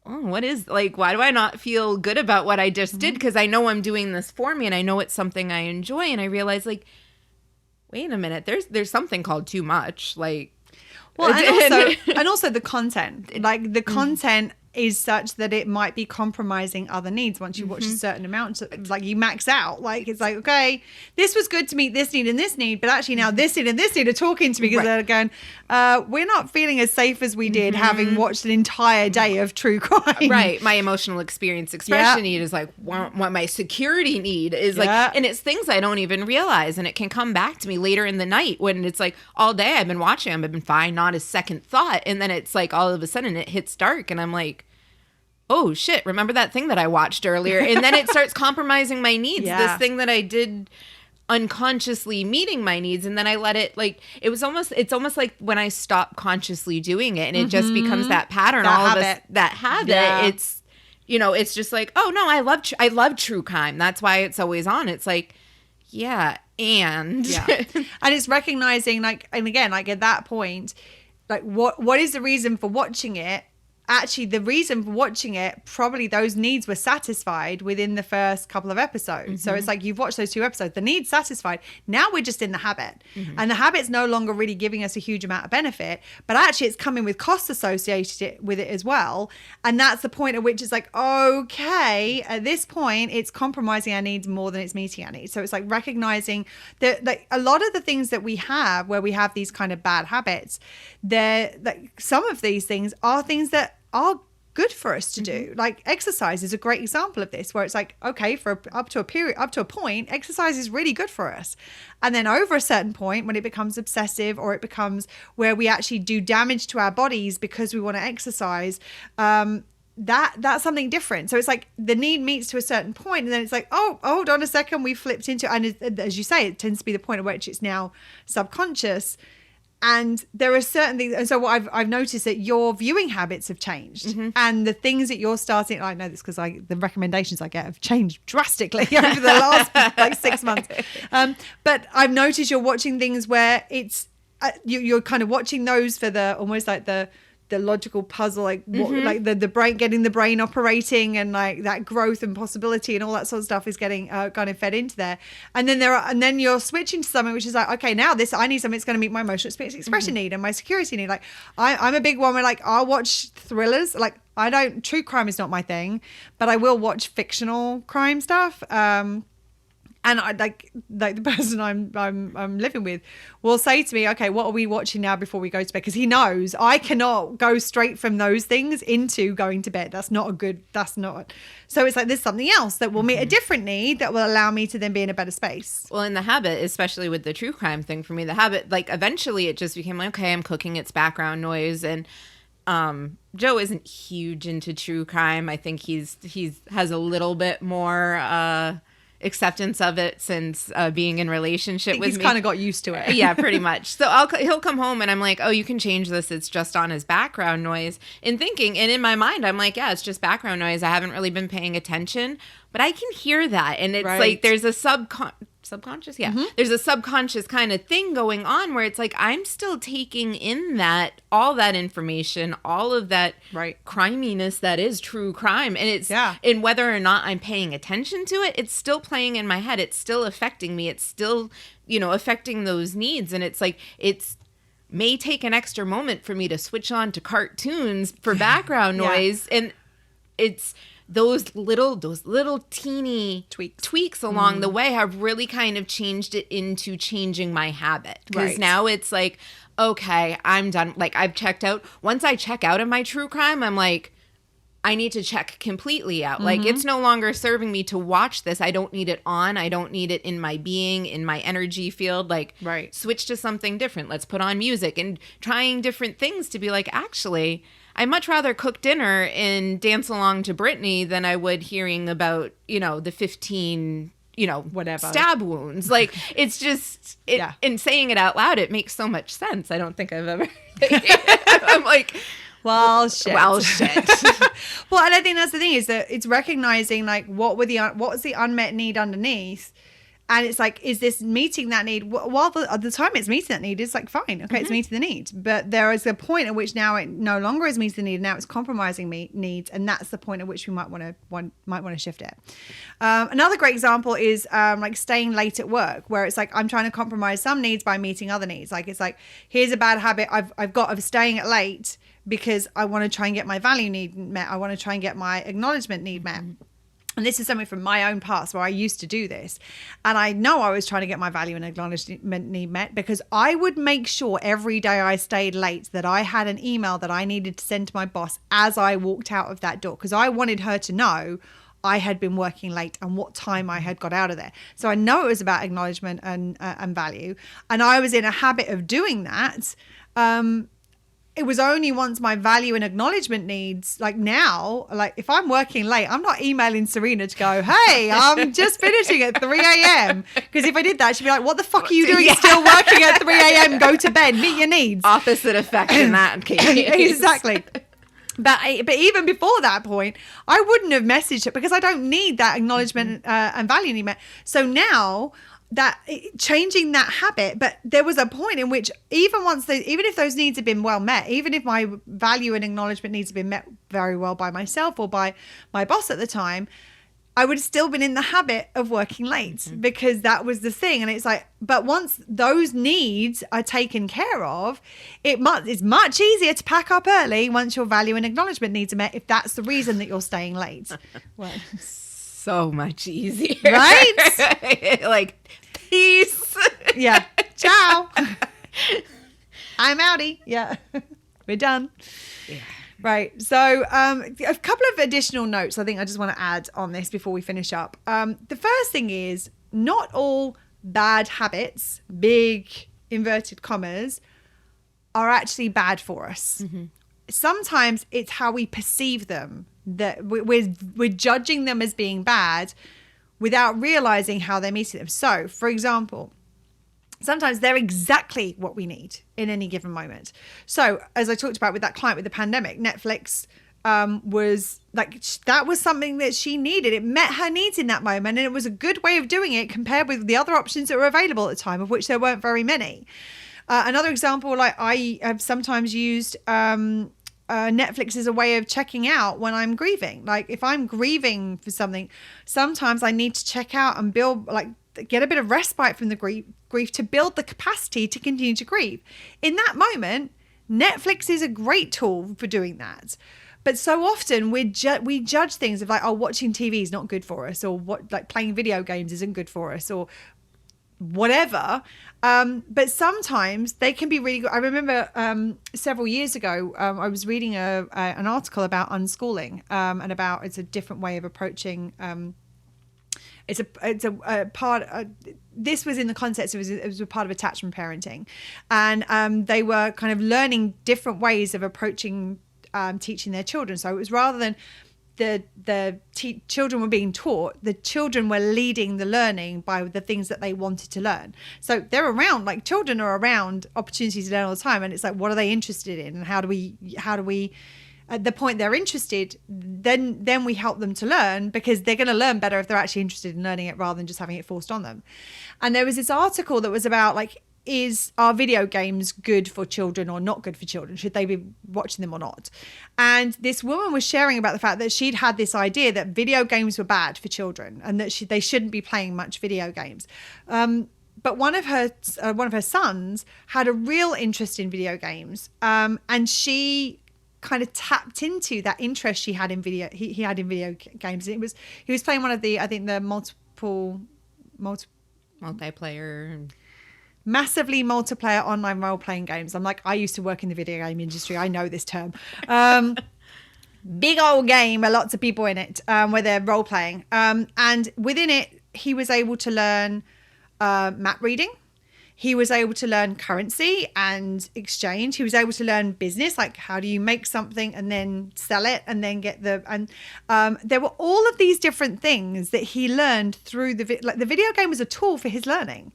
oh, what is, like, why do I not feel good about what I just did? Because I know I'm doing this for me and I know it's something I enjoy. And I realize, like, wait a minute, there's something called too much. Like, well, and also the content, like the content is such that it might be compromising other needs once you watch a certain amount. Like, you max out. Like, it's like, okay, this was good to meet this need and this need, but actually now this need and this need are talking to me because they're going, we're not feeling as safe as we did having watched an entire day of true crime. Right. My emotional experience expression need is like what my security need is like, and it's things I don't even realize, and it can come back to me later in the night when it's like all day I've been watching them, I've been fine, not a second thought, and then it's like all of a sudden it hits dark and I'm like, oh shit, remember that thing that I watched earlier? And then it starts compromising my needs. This thing that I did unconsciously meeting my needs, and then I let it, like, it's almost like when I stop consciously doing it and it just becomes that pattern, that habit. It's, it's just like, oh no, I love true crime. That's why it's always on. It's like, and it's recognizing, like, and again, like at that point, like what is the reason for watching it? Actually, the reason for watching it, probably those needs were satisfied within the first couple of episodes. So it's like you've watched those 2 episodes, the needs satisfied. Now we're just in the habit. And the habit's no longer really giving us a huge amount of benefit, but actually it's coming with costs associated with it as well. And that's the point at which it's like, okay, at this point, it's compromising our needs more than it's meeting our needs. So it's like recognizing that, like, a lot of the things that we have where we have these kind of bad habits, they're like, some of these things are things that are good for us to do. Like, exercise is a great example of this, where it's like, okay, for up to a point, exercise is really good for us. And then over a certain point, when it becomes obsessive, or it becomes where we actually do damage to our bodies because we want to exercise, that's something different. So it's like the need meets to a certain point, and then it's like, oh, hold on a second, we flipped into, and as you say, it tends to be the point at which it's now subconscious. And there are certain things, and so what I've noticed that your viewing habits have changed, and the things that you're starting. I know this because the recommendations I get have changed drastically over the last like 6 months. But I've noticed you're watching things where it's you're kind of watching those for the almost like the logical puzzle, like what, like the brain, getting the brain operating, and like that growth and possibility and all that sort of stuff is getting kind of fed into there. And then you're switching to something which is like, okay, now I need something that's going to meet my emotional expression need and my security need. Like I'm a big one where like I'll watch thrillers. Like true crime is not my thing, but I will watch fictional crime stuff. And I like the person I'm living with will say to me, okay, what are we watching now before we go to bed? Because he knows I cannot go straight from those things into going to bed. So it's like there's something else that will meet a different need that will allow me to then be in a better space. Well, in the habit, especially with the true crime thing for me, the habit, like eventually it just became like, okay, I'm cooking, it's background noise. And Joe isn't huge into true crime. I think he's has a little bit more acceptance of it since being in relationship with me. He's kind of got used to it. Yeah, pretty much. So he'll come home and I'm like, oh, you can change this. It's just on as background noise. And in my mind, I'm like, yeah, it's just background noise. I haven't really been paying attention, but I can hear that. And it's like there's a subconscious. Yeah. There's a subconscious kind of thing going on where it's like I'm still taking in all that information, all of that criminess that is true crime. And it's and whether or not I'm paying attention to it, it's still playing in my head. It's still affecting me. It's still, affecting those needs. And it's like may take an extra moment for me to switch on to cartoons for background noise. And it's those little teeny tweaks along the way have really kind of changed it into changing my habit. Because now it's like, okay, I'm done. Like I've checked out. Once I check out of my true crime, I'm like, I need to check completely out. Like it's no longer serving me to watch this. I don't need it on. I don't need it in my being, in my energy field. Like switch to something different. Let's put on music and trying different things to be like, actually, I'd much rather cook dinner and dance along to Britney than I would hearing about, the 15, whatever stab wounds. Like it's just, and saying it out loud, it makes so much sense. I don't think I've ever, I'm like, well, shit. Well, shit. Well, and I think that's the thing is that it's recognizing like what was the unmet need underneath. And it's like, is this meeting that need? While at the time it's meeting that need, it's like, fine. Okay, it's meeting the need. But there is a point at which now it no longer is meeting the need. Now it's compromising needs. And that's the point at which we might want to shift it. Another great example is like staying late at work, where it's like, I'm trying to compromise some needs by meeting other needs. Like, it's like, here's a bad habit I've got of staying at late because I want to try and get my value need met. I want to try and get my acknowledgement need met. And this is something from my own past where I used to do this. And I know I was trying to get my value and acknowledgement need met because I would make sure every day I stayed late that I had an email that I needed to send to my boss as I walked out of that door, because I wanted her to know I had been working late and what time I had got out of there. So I know it was about acknowledgement and value. And I was in a habit of doing that. It was only once my value and acknowledgement needs, like now, like if I'm working late, I'm not emailing Serena to go, hey, I'm just finishing at 3 a.m. Because if I did that, she'd be like, what the fuck are you doing still working at 3 a.m.? Go to bed, meet your needs. Opposite effect in that case. Exactly. But even before that point, I wouldn't have messaged it because I don't need that acknowledgement and value need met. So now that changing that habit, but there was a point in which even if those needs had been well met, even if my value and acknowledgement needs had been met very well by myself or by my boss at the time, I would have still been in the habit of working late because that was the thing. And it's like, but once those needs are taken care of, it's much easier to pack up early once your value and acknowledgement needs are met, if that's the reason that you're staying late. Well, so much easier. Right? Like, peace. Yeah. Ciao. I'm outie. Yeah. We're done. Yeah. Right. So a couple of additional notes I think I just want to add on this before we finish up. The first thing is not all bad habits, big inverted commas, are actually bad for us. Sometimes it's how we perceive them that we're judging them as being bad without realizing how they're meeting them. So, for example, sometimes they're exactly what we need in any given moment. So, as I talked about with that client with the pandemic, Netflix was like, that was something that she needed. It met her needs in that moment, and it was a good way of doing it compared with the other options that were available at the time, of which there weren't very many. Another example, like I have sometimes used Netflix as a way of checking out when I'm grieving. Like if I'm grieving for something, sometimes I need to check out and build, like get a bit of respite from the grief to build the capacity to continue to grieve. In that moment, Netflix is a great tool for doing that. But so often we judge things of like, oh, watching TV is not good for us, or what, like playing video games isn't good for us, or whatever. But sometimes they can be really good. I remember several years ago, I was reading an article about unschooling, and about it's a different way of approaching. It's a part. This was in the context. It was a part of attachment parenting, and they were kind of learning different ways of approaching teaching their children. So it was rather than the children were being taught, the children were leading the learning by the things that they wanted to learn. So they're around, like children are around opportunities to learn all the time, and it's like, what are they interested in, and how do we at the point they're interested, then we help them to learn, because they're going to learn better if they're actually interested in learning it rather than just having it forced on them. And there was this article that was about like, are video games good for children or not good for children? Should they be watching them or not? And this woman was sharing about the fact that she'd had this idea that video games were bad for children, and that they shouldn't be playing much video games. But one of her sons had a real interest in video games, and she kind of tapped into that interest she had in video. He had in video games. And he was playing one of the, I think, the multiplayer. Massively multiplayer online role-playing games. I'm like, I used to work in the video game industry. I know this term. Big old game with lots of people in it, where they're role-playing. And within it, he was able to learn map reading. He was able to learn currency and exchange. He was able to learn business, like how do you make something and then sell it and then get there were all of these different things that he learned through the video game was a tool for his learning.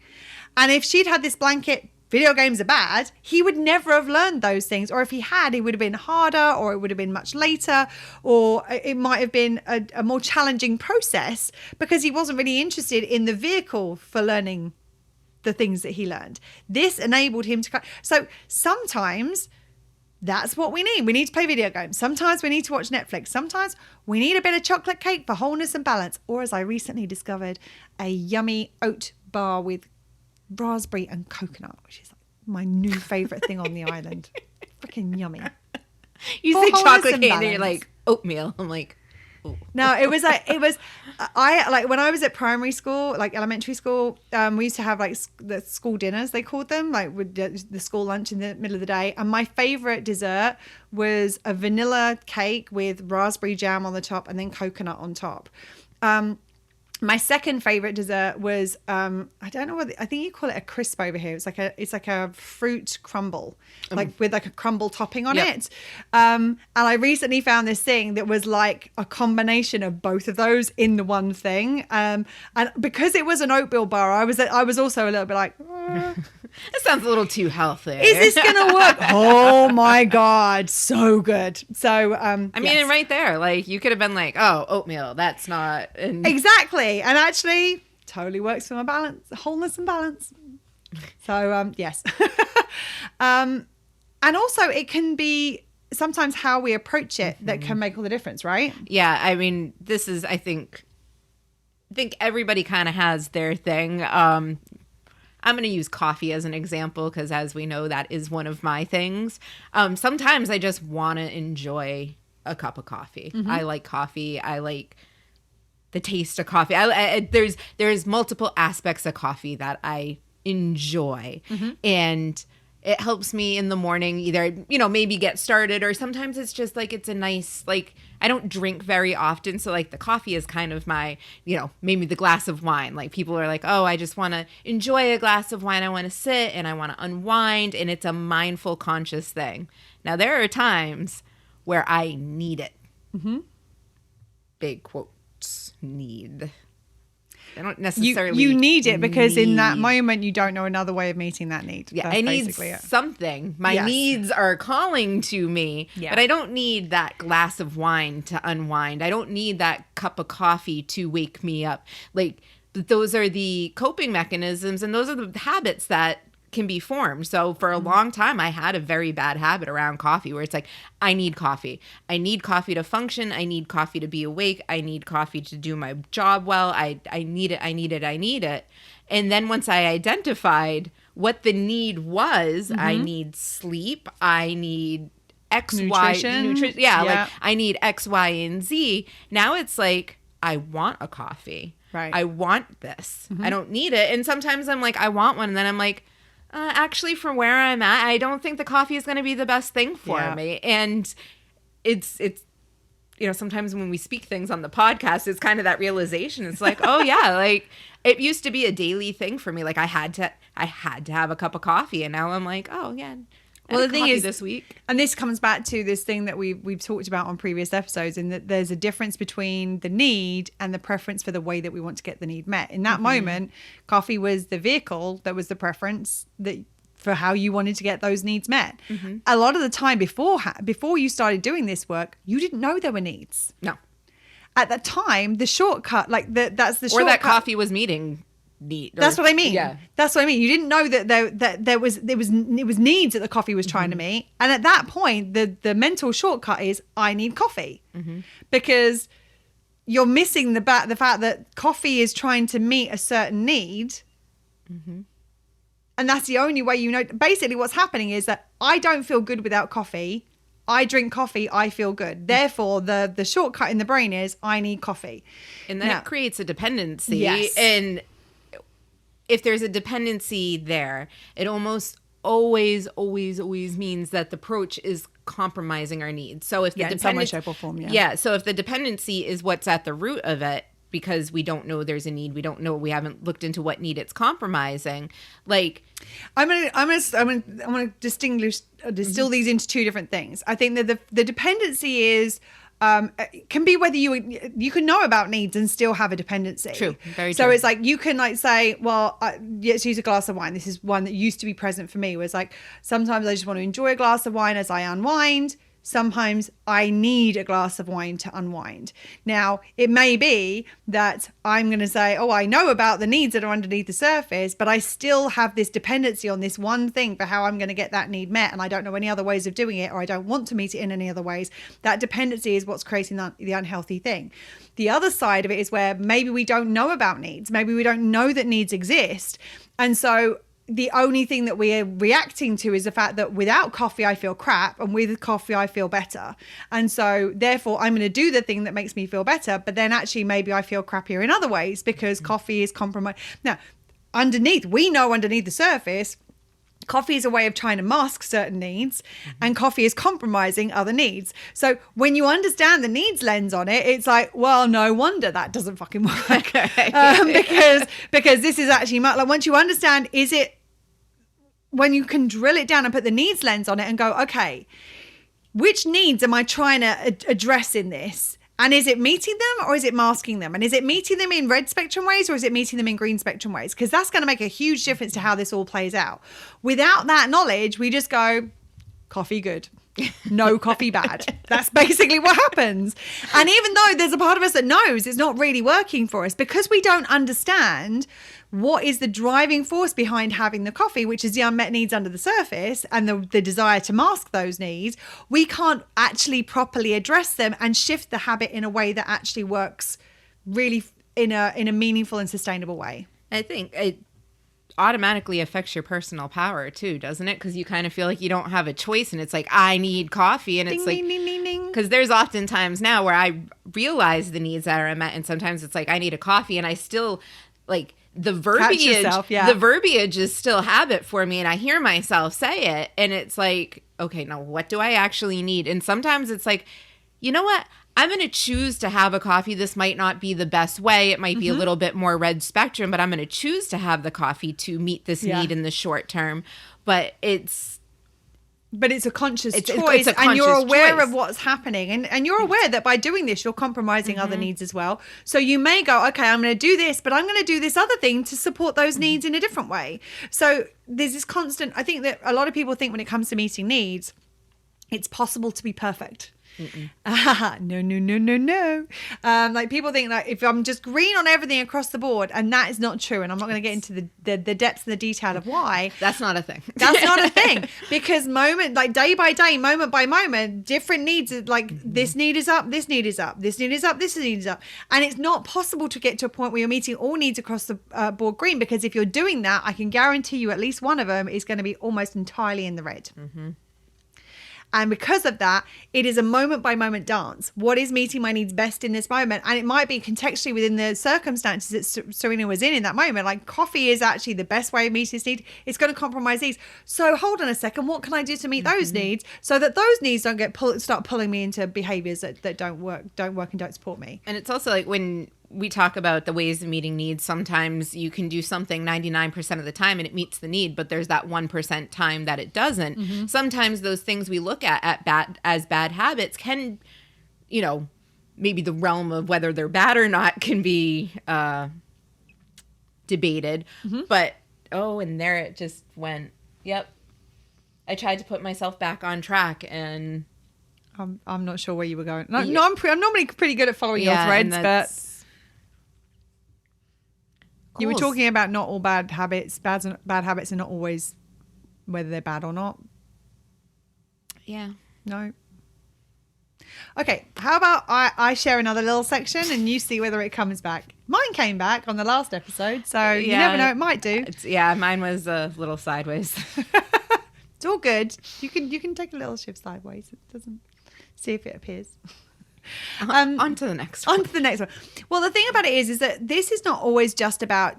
And if she'd had this blanket, video games are bad, he would never have learned those things. Or if he had, it would have been harder, or it would have been much later, or it might have been a more challenging process, because he wasn't really interested in the vehicle for learning the things that he learned. This enabled him to. So sometimes that's what we need. We need to play video games. Sometimes we need to watch Netflix. Sometimes we need a bit of chocolate cake for wholeness and balance. Or, as I recently discovered, a yummy oat bar with raspberry and coconut, which is like my new favorite thing on the island. Freaking yummy. You say chocolate cake and you're like, oatmeal. I'm like, oh. No, I like when I was at primary school, like elementary school, we used to have like the school dinners, they called them, like with the school lunch in the middle of the day. And my favorite dessert was a vanilla cake with raspberry jam on the top and then coconut on top. My second favorite dessert was I don't know I think you call it a crisp over here. It's like a fruit crumble, like with like a crumble topping on it. And I recently found this thing that was like a combination of both of those in the one thing. And because it was an oatmeal bar, I was also a little bit like, that sounds a little too healthy. Is this gonna work? Oh my god, so good. So I mean, and right there, like you could have been like, oh, oatmeal, that's not exactly. And actually totally works for my balance, wholeness and balance. So yes. And also it can be sometimes how we approach it that can make all the difference, right? Yeah, I mean, this is I think everybody kind of has their thing. I'm going to use coffee as an example because, as we know, that is one of my things. Sometimes I just want to enjoy a cup of coffee. I like coffee. I like the taste of coffee. There's multiple aspects of coffee that I enjoy, and it helps me in the morning either, maybe get started, or sometimes it's just like it's a nice, like, I don't drink very often, so like the coffee is kind of my, maybe the glass of wine. Like people are like, oh, I just want to enjoy a glass of wine. I want to sit and I want to unwind, and it's a mindful, conscious thing. Now there are times where I need it. big quotes, need. I don't necessarily you need it because in that moment you don't know another way of meeting that need. Yeah, That's I need basically it. something. My needs are calling to me, but I don't need that glass of wine to unwind. I don't need that cup of coffee to wake me up. Like, those are the coping mechanisms, and those are the habits that can be formed. So for a long time, I had a very bad habit around coffee where it's like, I need coffee. I need coffee to function. I need coffee to be awake. I need coffee to do my job well. I need it. I need it. I need it. And then once I identified what the need was, I need sleep. I need X, nutrition. Y, yeah, like I need X, Y, and Z. Now it's like, I want a coffee. Right. I want this. I don't need it. And sometimes I'm like, I want one. And then I'm like, actually, from where I'm at, I don't think the coffee is going to be the best thing for me. And it's sometimes when we speak things on the podcast, it's kind of that realization. It's like, oh yeah, like it used to be a daily thing for me. Like I had to have a cup of coffee, and now I'm like, oh yeah. Well, the thing is, this week, and this comes back to this thing that we've talked about on previous episodes, in that there's a difference between the need and the preference for the way that we want to get the need met. In that moment, coffee was the vehicle that was the preference that for how you wanted to get those needs met. A lot of the time before you started doing this work, you didn't know there were needs. No. At that time, the shortcut, that's the or shortcut. that coffee was meeting. Need. That's what I mean. Yeah. That's what I mean. You didn't know that there was needs that the coffee was trying to meet. And at that point, the mental shortcut is I need coffee. Because you're missing the fact that coffee is trying to meet a certain need. And that's the only way you know. Basically what's happening is that I don't feel good without coffee. I drink coffee, I feel good. Therefore, the shortcut in the brain is I need coffee. And then it creates a dependency. Yes. And if there's a dependency there, it almost always means that the approach is compromising our needs. So if the in some way, shape, or form, so if the dependency is what's at the root of it, because we don't know there's a need, we haven't looked into what need it's compromising. Like, I'm gonna distill these into two different things. I think that the dependency is. Can be whether you can know about needs and still have a dependency. True, very so true. It's like you can say, well, let's use a glass of wine. This is one that used to be present for me. Was like sometimes I just want to enjoy a glass of wine as I unwind. Sometimes I need a glass of wine to unwind. Now, it may be that I'm going to say, oh, I know about the needs that are underneath the surface, but I still have this dependency on this one thing for how I'm going to get that need met. And I don't know any other ways of doing it, or I don't want to meet it in any other ways. That dependency is what's creating the unhealthy thing. The other side of it is where maybe we don't know about needs. Maybe we don't know that needs exist. And so the only thing that we are reacting to is the fact that without coffee, I feel crap, and with coffee, I feel better. And so therefore, I'm going to do the thing that makes me feel better. But then actually, maybe I feel crappier in other ways because coffee is compromised. Now, we know underneath the surface, coffee is a way of trying to mask certain needs, and coffee is compromising other needs. So when you understand the needs lens on it, it's like, well, no wonder that doesn't fucking work. Because this is actually like, once you understand, when you can drill it down and put the needs lens on it and go, okay, which needs am I trying to address in this? And is it meeting them or is it masking them? And is it meeting them in red spectrum ways or is it meeting them in green spectrum ways? Because that's going to make a huge difference to how this all plays out. Without that knowledge, we just go, coffee good. No coffee bad. That's basically what happens. And even though there's a part of us that knows it's not really working for us, because we don't understand what is the driving force behind having the coffee, which is the unmet needs under the surface and the desire to mask those needs, we can't actually properly address them and shift the habit in a way that actually works really in a meaningful and sustainable way. I think it automatically affects your personal power too, doesn't it? Because you kind of feel like you don't have a choice, and it's like, I need coffee, and ding, it's like, ding, ding, ding, ding. Because there's often times now where I realize the needs that are met, and sometimes it's like I need a coffee, and I still like the verbiage is still habit for me, and I hear myself say it, and it's like, okay, now what do I actually need? And sometimes it's like, you know what? I'm going to choose to have a coffee. This might not be the best way. It might be a little bit more red spectrum, but I'm going to choose to have the coffee to meet this need in the short term. But it's But it's a conscious choice, it's a conscious and you're aware choice. of what's happening. And you're aware that by doing this, you're compromising other needs as well. So you may go, okay, I'm going to do this, but I'm going to do this other thing to support those needs in a different way. So there's this constant, I think that a lot of people think when it comes to meeting needs, it's possible to be perfect. No. Like people think that if I'm just green on everything across the board, and that is not true. And I'm not going to get into the depths and the detail of why. That's not a thing. That's not a thing, because day by day, moment by moment, different needs are like this need is up, this need is up, this need is up, this need is up. And it's not possible to get to a point where you're meeting all needs across the board green, because if you're doing that, I can guarantee you at least one of them is going to be almost entirely in the red. And because of that, it is a moment by moment dance. What is meeting my needs best in this moment? And it might be contextually within the circumstances that Serena was in that moment. Like coffee is actually the best way of meeting this need. It's going to compromise these. So hold on a second. What can I do to meet those needs so that those needs don't start pulling me into behaviors that don't work and don't support me? And it's also like when we talk about the ways of meeting needs, sometimes you can do something 99% of the time and it meets the need, but there's that 1% time that it doesn't. Sometimes those things we look at as bad habits can, maybe the realm of whether they're bad or not can be debated. But, and there it just went, yep. I tried to put myself back on track, and I'm not sure where you were going. No, I'm normally pretty good at following your threads, but you were talking about not all bad habits. Bad habits are not always whether they're bad or not. Yeah. No. Okay. How about I share another little section and you see whether it comes back. Mine came back on the last episode, so you never know, it might do. Mine was a little sideways. It's all good. You can take a little shift sideways. It doesn't. See if it appears. On to the next one. On to the next one. Well, the thing about it is that this is not always just about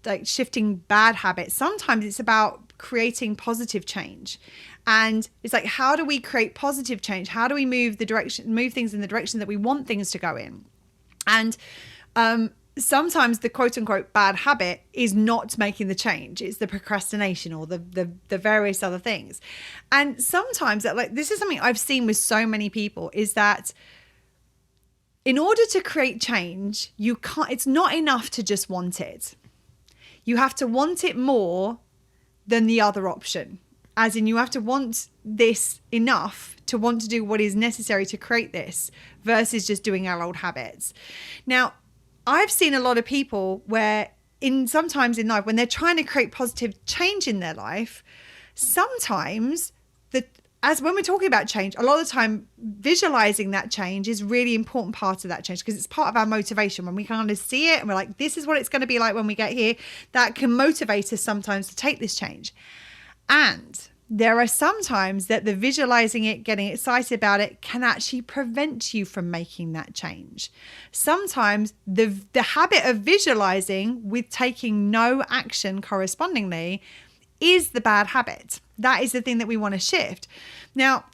like shifting bad habits. Sometimes it's about creating positive change. And it's like, how do we create positive change? How do we move things in the direction that we want things to go in? And sometimes the quote unquote bad habit is not making the change. It's the procrastination or the various other things. And sometimes this is something I've seen with so many people, is that in order to create change, it's not enough to just want it. You have to want it more than the other option. As in, you have to want this enough to want to do what is necessary to create this versus just doing our old habits. Now, I've seen a lot of people where sometimes in life, when they're trying to create positive change in their life, sometimes as when we're talking about change, a lot of the time visualizing that change is really important part of that change, because it's part of our motivation. When we kind of see it and we're like, this is what it's going to be like when we get here, that can motivate us sometimes to take this change. And there are some times that the visualizing it, getting excited about it, can actually prevent you from making that change. Sometimes the habit of visualizing with taking no action correspondingly is the bad habit. That is the thing that we want to shift. Now,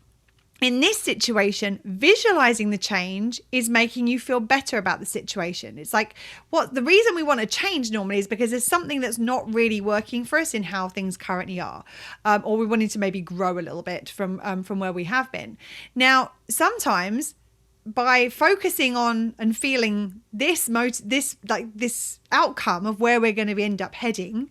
in this situation, visualizing the change is making you feel better about the situation. It's like the reason we want to change normally is because there's something that's not really working for us in how things currently are, or we wanted to maybe grow a little bit from where we have been. Now, sometimes by focusing on and feeling this outcome of where we're going to end up heading,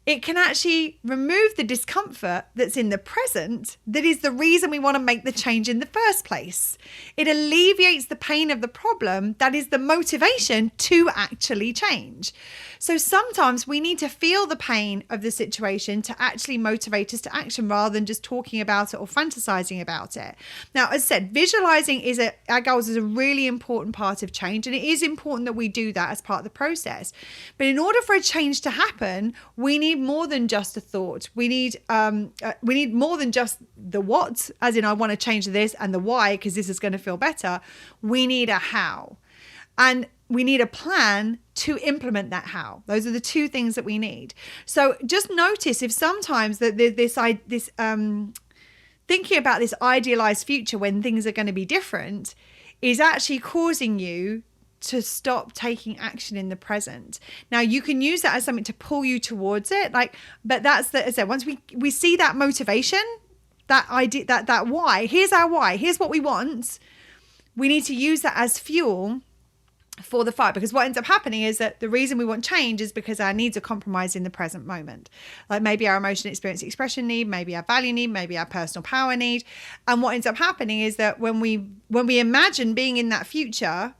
it can actually remove the discomfort that's in the present that is the reason we want to make the change in the first place. It alleviates the pain of the problem that is the motivation to actually change. So sometimes we need to feel the pain of the situation to actually motivate us to action rather than just talking about it or fantasizing about it. Now, as I said, visualizing our goals is a really important part of change, and it is important that we do that as part of the process. But in order for a change to happen, we need more than just a thought. We need more than just the what, as in I want to change this, and the why, because this is going to feel better. We need a how. And we need a plan to implement that how. Those are the two things that we need. So just notice if sometimes this thinking about this idealized future when things are going to be different is actually causing you to stop taking action in the present. Now, you can use that as something to pull you towards it. But that's as I said, once we see that motivation, that idea, that why, here's our why, here's what we want. We need to use that as fuel for the fight, because what ends up happening is that the reason we want change is because our needs are compromised in the present moment. Like maybe our emotion, experience, expression need, maybe our value need, maybe our personal power need. And what ends up happening is that when we imagine being in that future,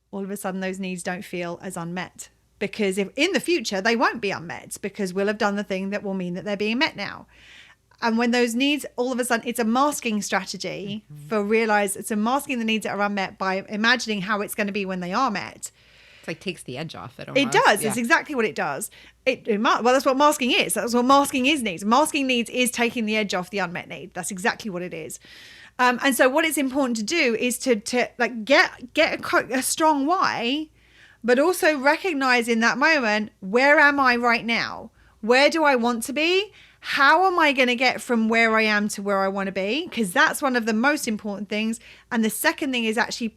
all of a sudden those needs don't feel as unmet, because if in the future they won't be unmet, because we'll have done the thing that will mean that they're being met now. And when those needs, all of a sudden, it's a masking strategy for it's a masking the needs that are unmet by imagining how it's going to be when they are met. It's like takes the edge off it almost. It does. Yeah. It's exactly what it does. Well, that's what masking is. That's what masking is needs. Masking needs is taking the edge off the unmet need. That's exactly what it is. And so what it's important to do is to like get a strong why, but also recognize in that moment, where am I right now? Where do I want to be? How am I going to get from where I am to where I want to be? Because that's one of the most important things. And the second thing is actually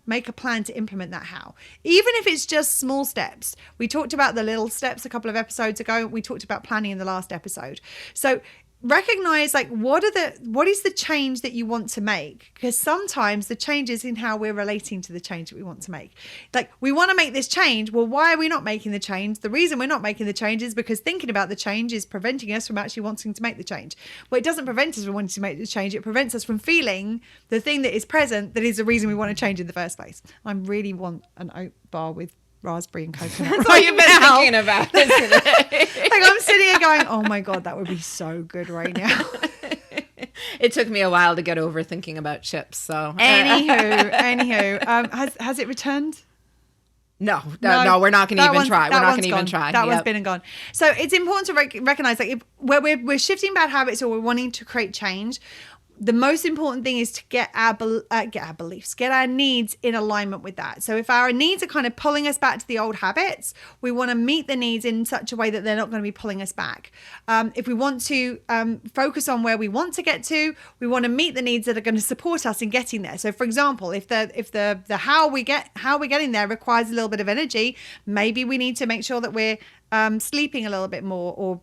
make a plan to implement that how. Even if it's just small steps. We talked about the little steps a couple of episodes ago. We talked about planning in the last episode. So recognize like what is the change that you want to make, because sometimes the change is in how we're relating to the change that we want to make. Like we want to make this change. Well, why are we not making the change? The reason we're not making the change is because thinking about the change is preventing us from actually wanting to make the change. Well, it doesn't prevent us from wanting to make the change. It prevents us from feeling the thing that is present that is the reason we want to change in the first place. I really want an oat bar with raspberry and coconut. That's all you've been thinking about, isn't it? Like I'm sitting here going, oh my God, that would be so good right now. It took me a while to get over thinking about chips. So anywho, has it returned? No, we're not going to even try. We're not going to even try. That one's been and gone. So it's important to recognize that where we're shifting bad habits or we're wanting to create change, the most important thing is to get our beliefs, get our needs in alignment with that. So if our needs are kind of pulling us back to the old habits, we want to meet the needs in such a way that they're not going to be pulling us back. If we want to focus on where we want to get to, we want to meet the needs that are going to support us in getting there. So for example, if the how we're getting there requires a little bit of energy, maybe we need to make sure that we're sleeping a little bit more, or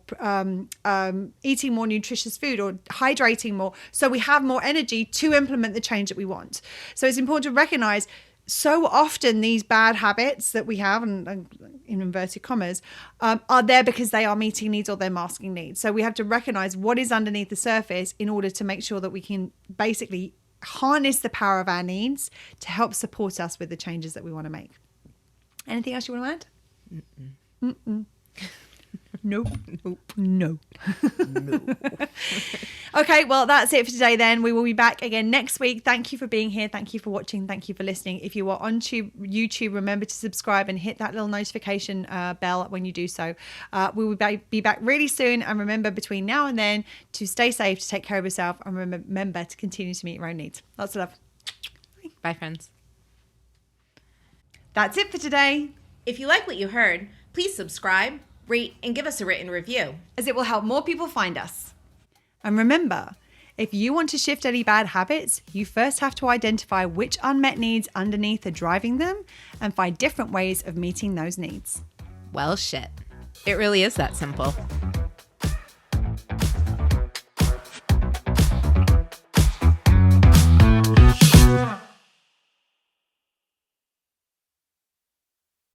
eating more nutritious food, or hydrating more, so we have more energy to implement the change that we want. So it's important to recognize so often these bad habits that we have, and in inverted commas, are there because they are meeting needs or they're masking needs. So we have to recognize what is underneath the surface in order to make sure that we can basically harness the power of our needs to help support us with the changes that we want to make. Anything else you want to add? Mm-mm. Nope. No. Okay, well, that's it for today then. We will be back again next week. Thank you for being here. Thank you for watching. Thank you for listening. If you are on YouTube, remember to subscribe and hit that little notification bell when you do so. We will be back really soon. And remember, between now and then, to stay safe, to take care of yourself, and remember to continue to meet your own needs. Lots of love. Bye, friends. That's it for today. If you like what you heard, please subscribe, rate, and give us a written review, as it will help more people find us. And remember, if you want to shift any bad habits, you first have to identify which unmet needs underneath are driving them and find different ways of meeting those needs. Well, shit. It really is that simple.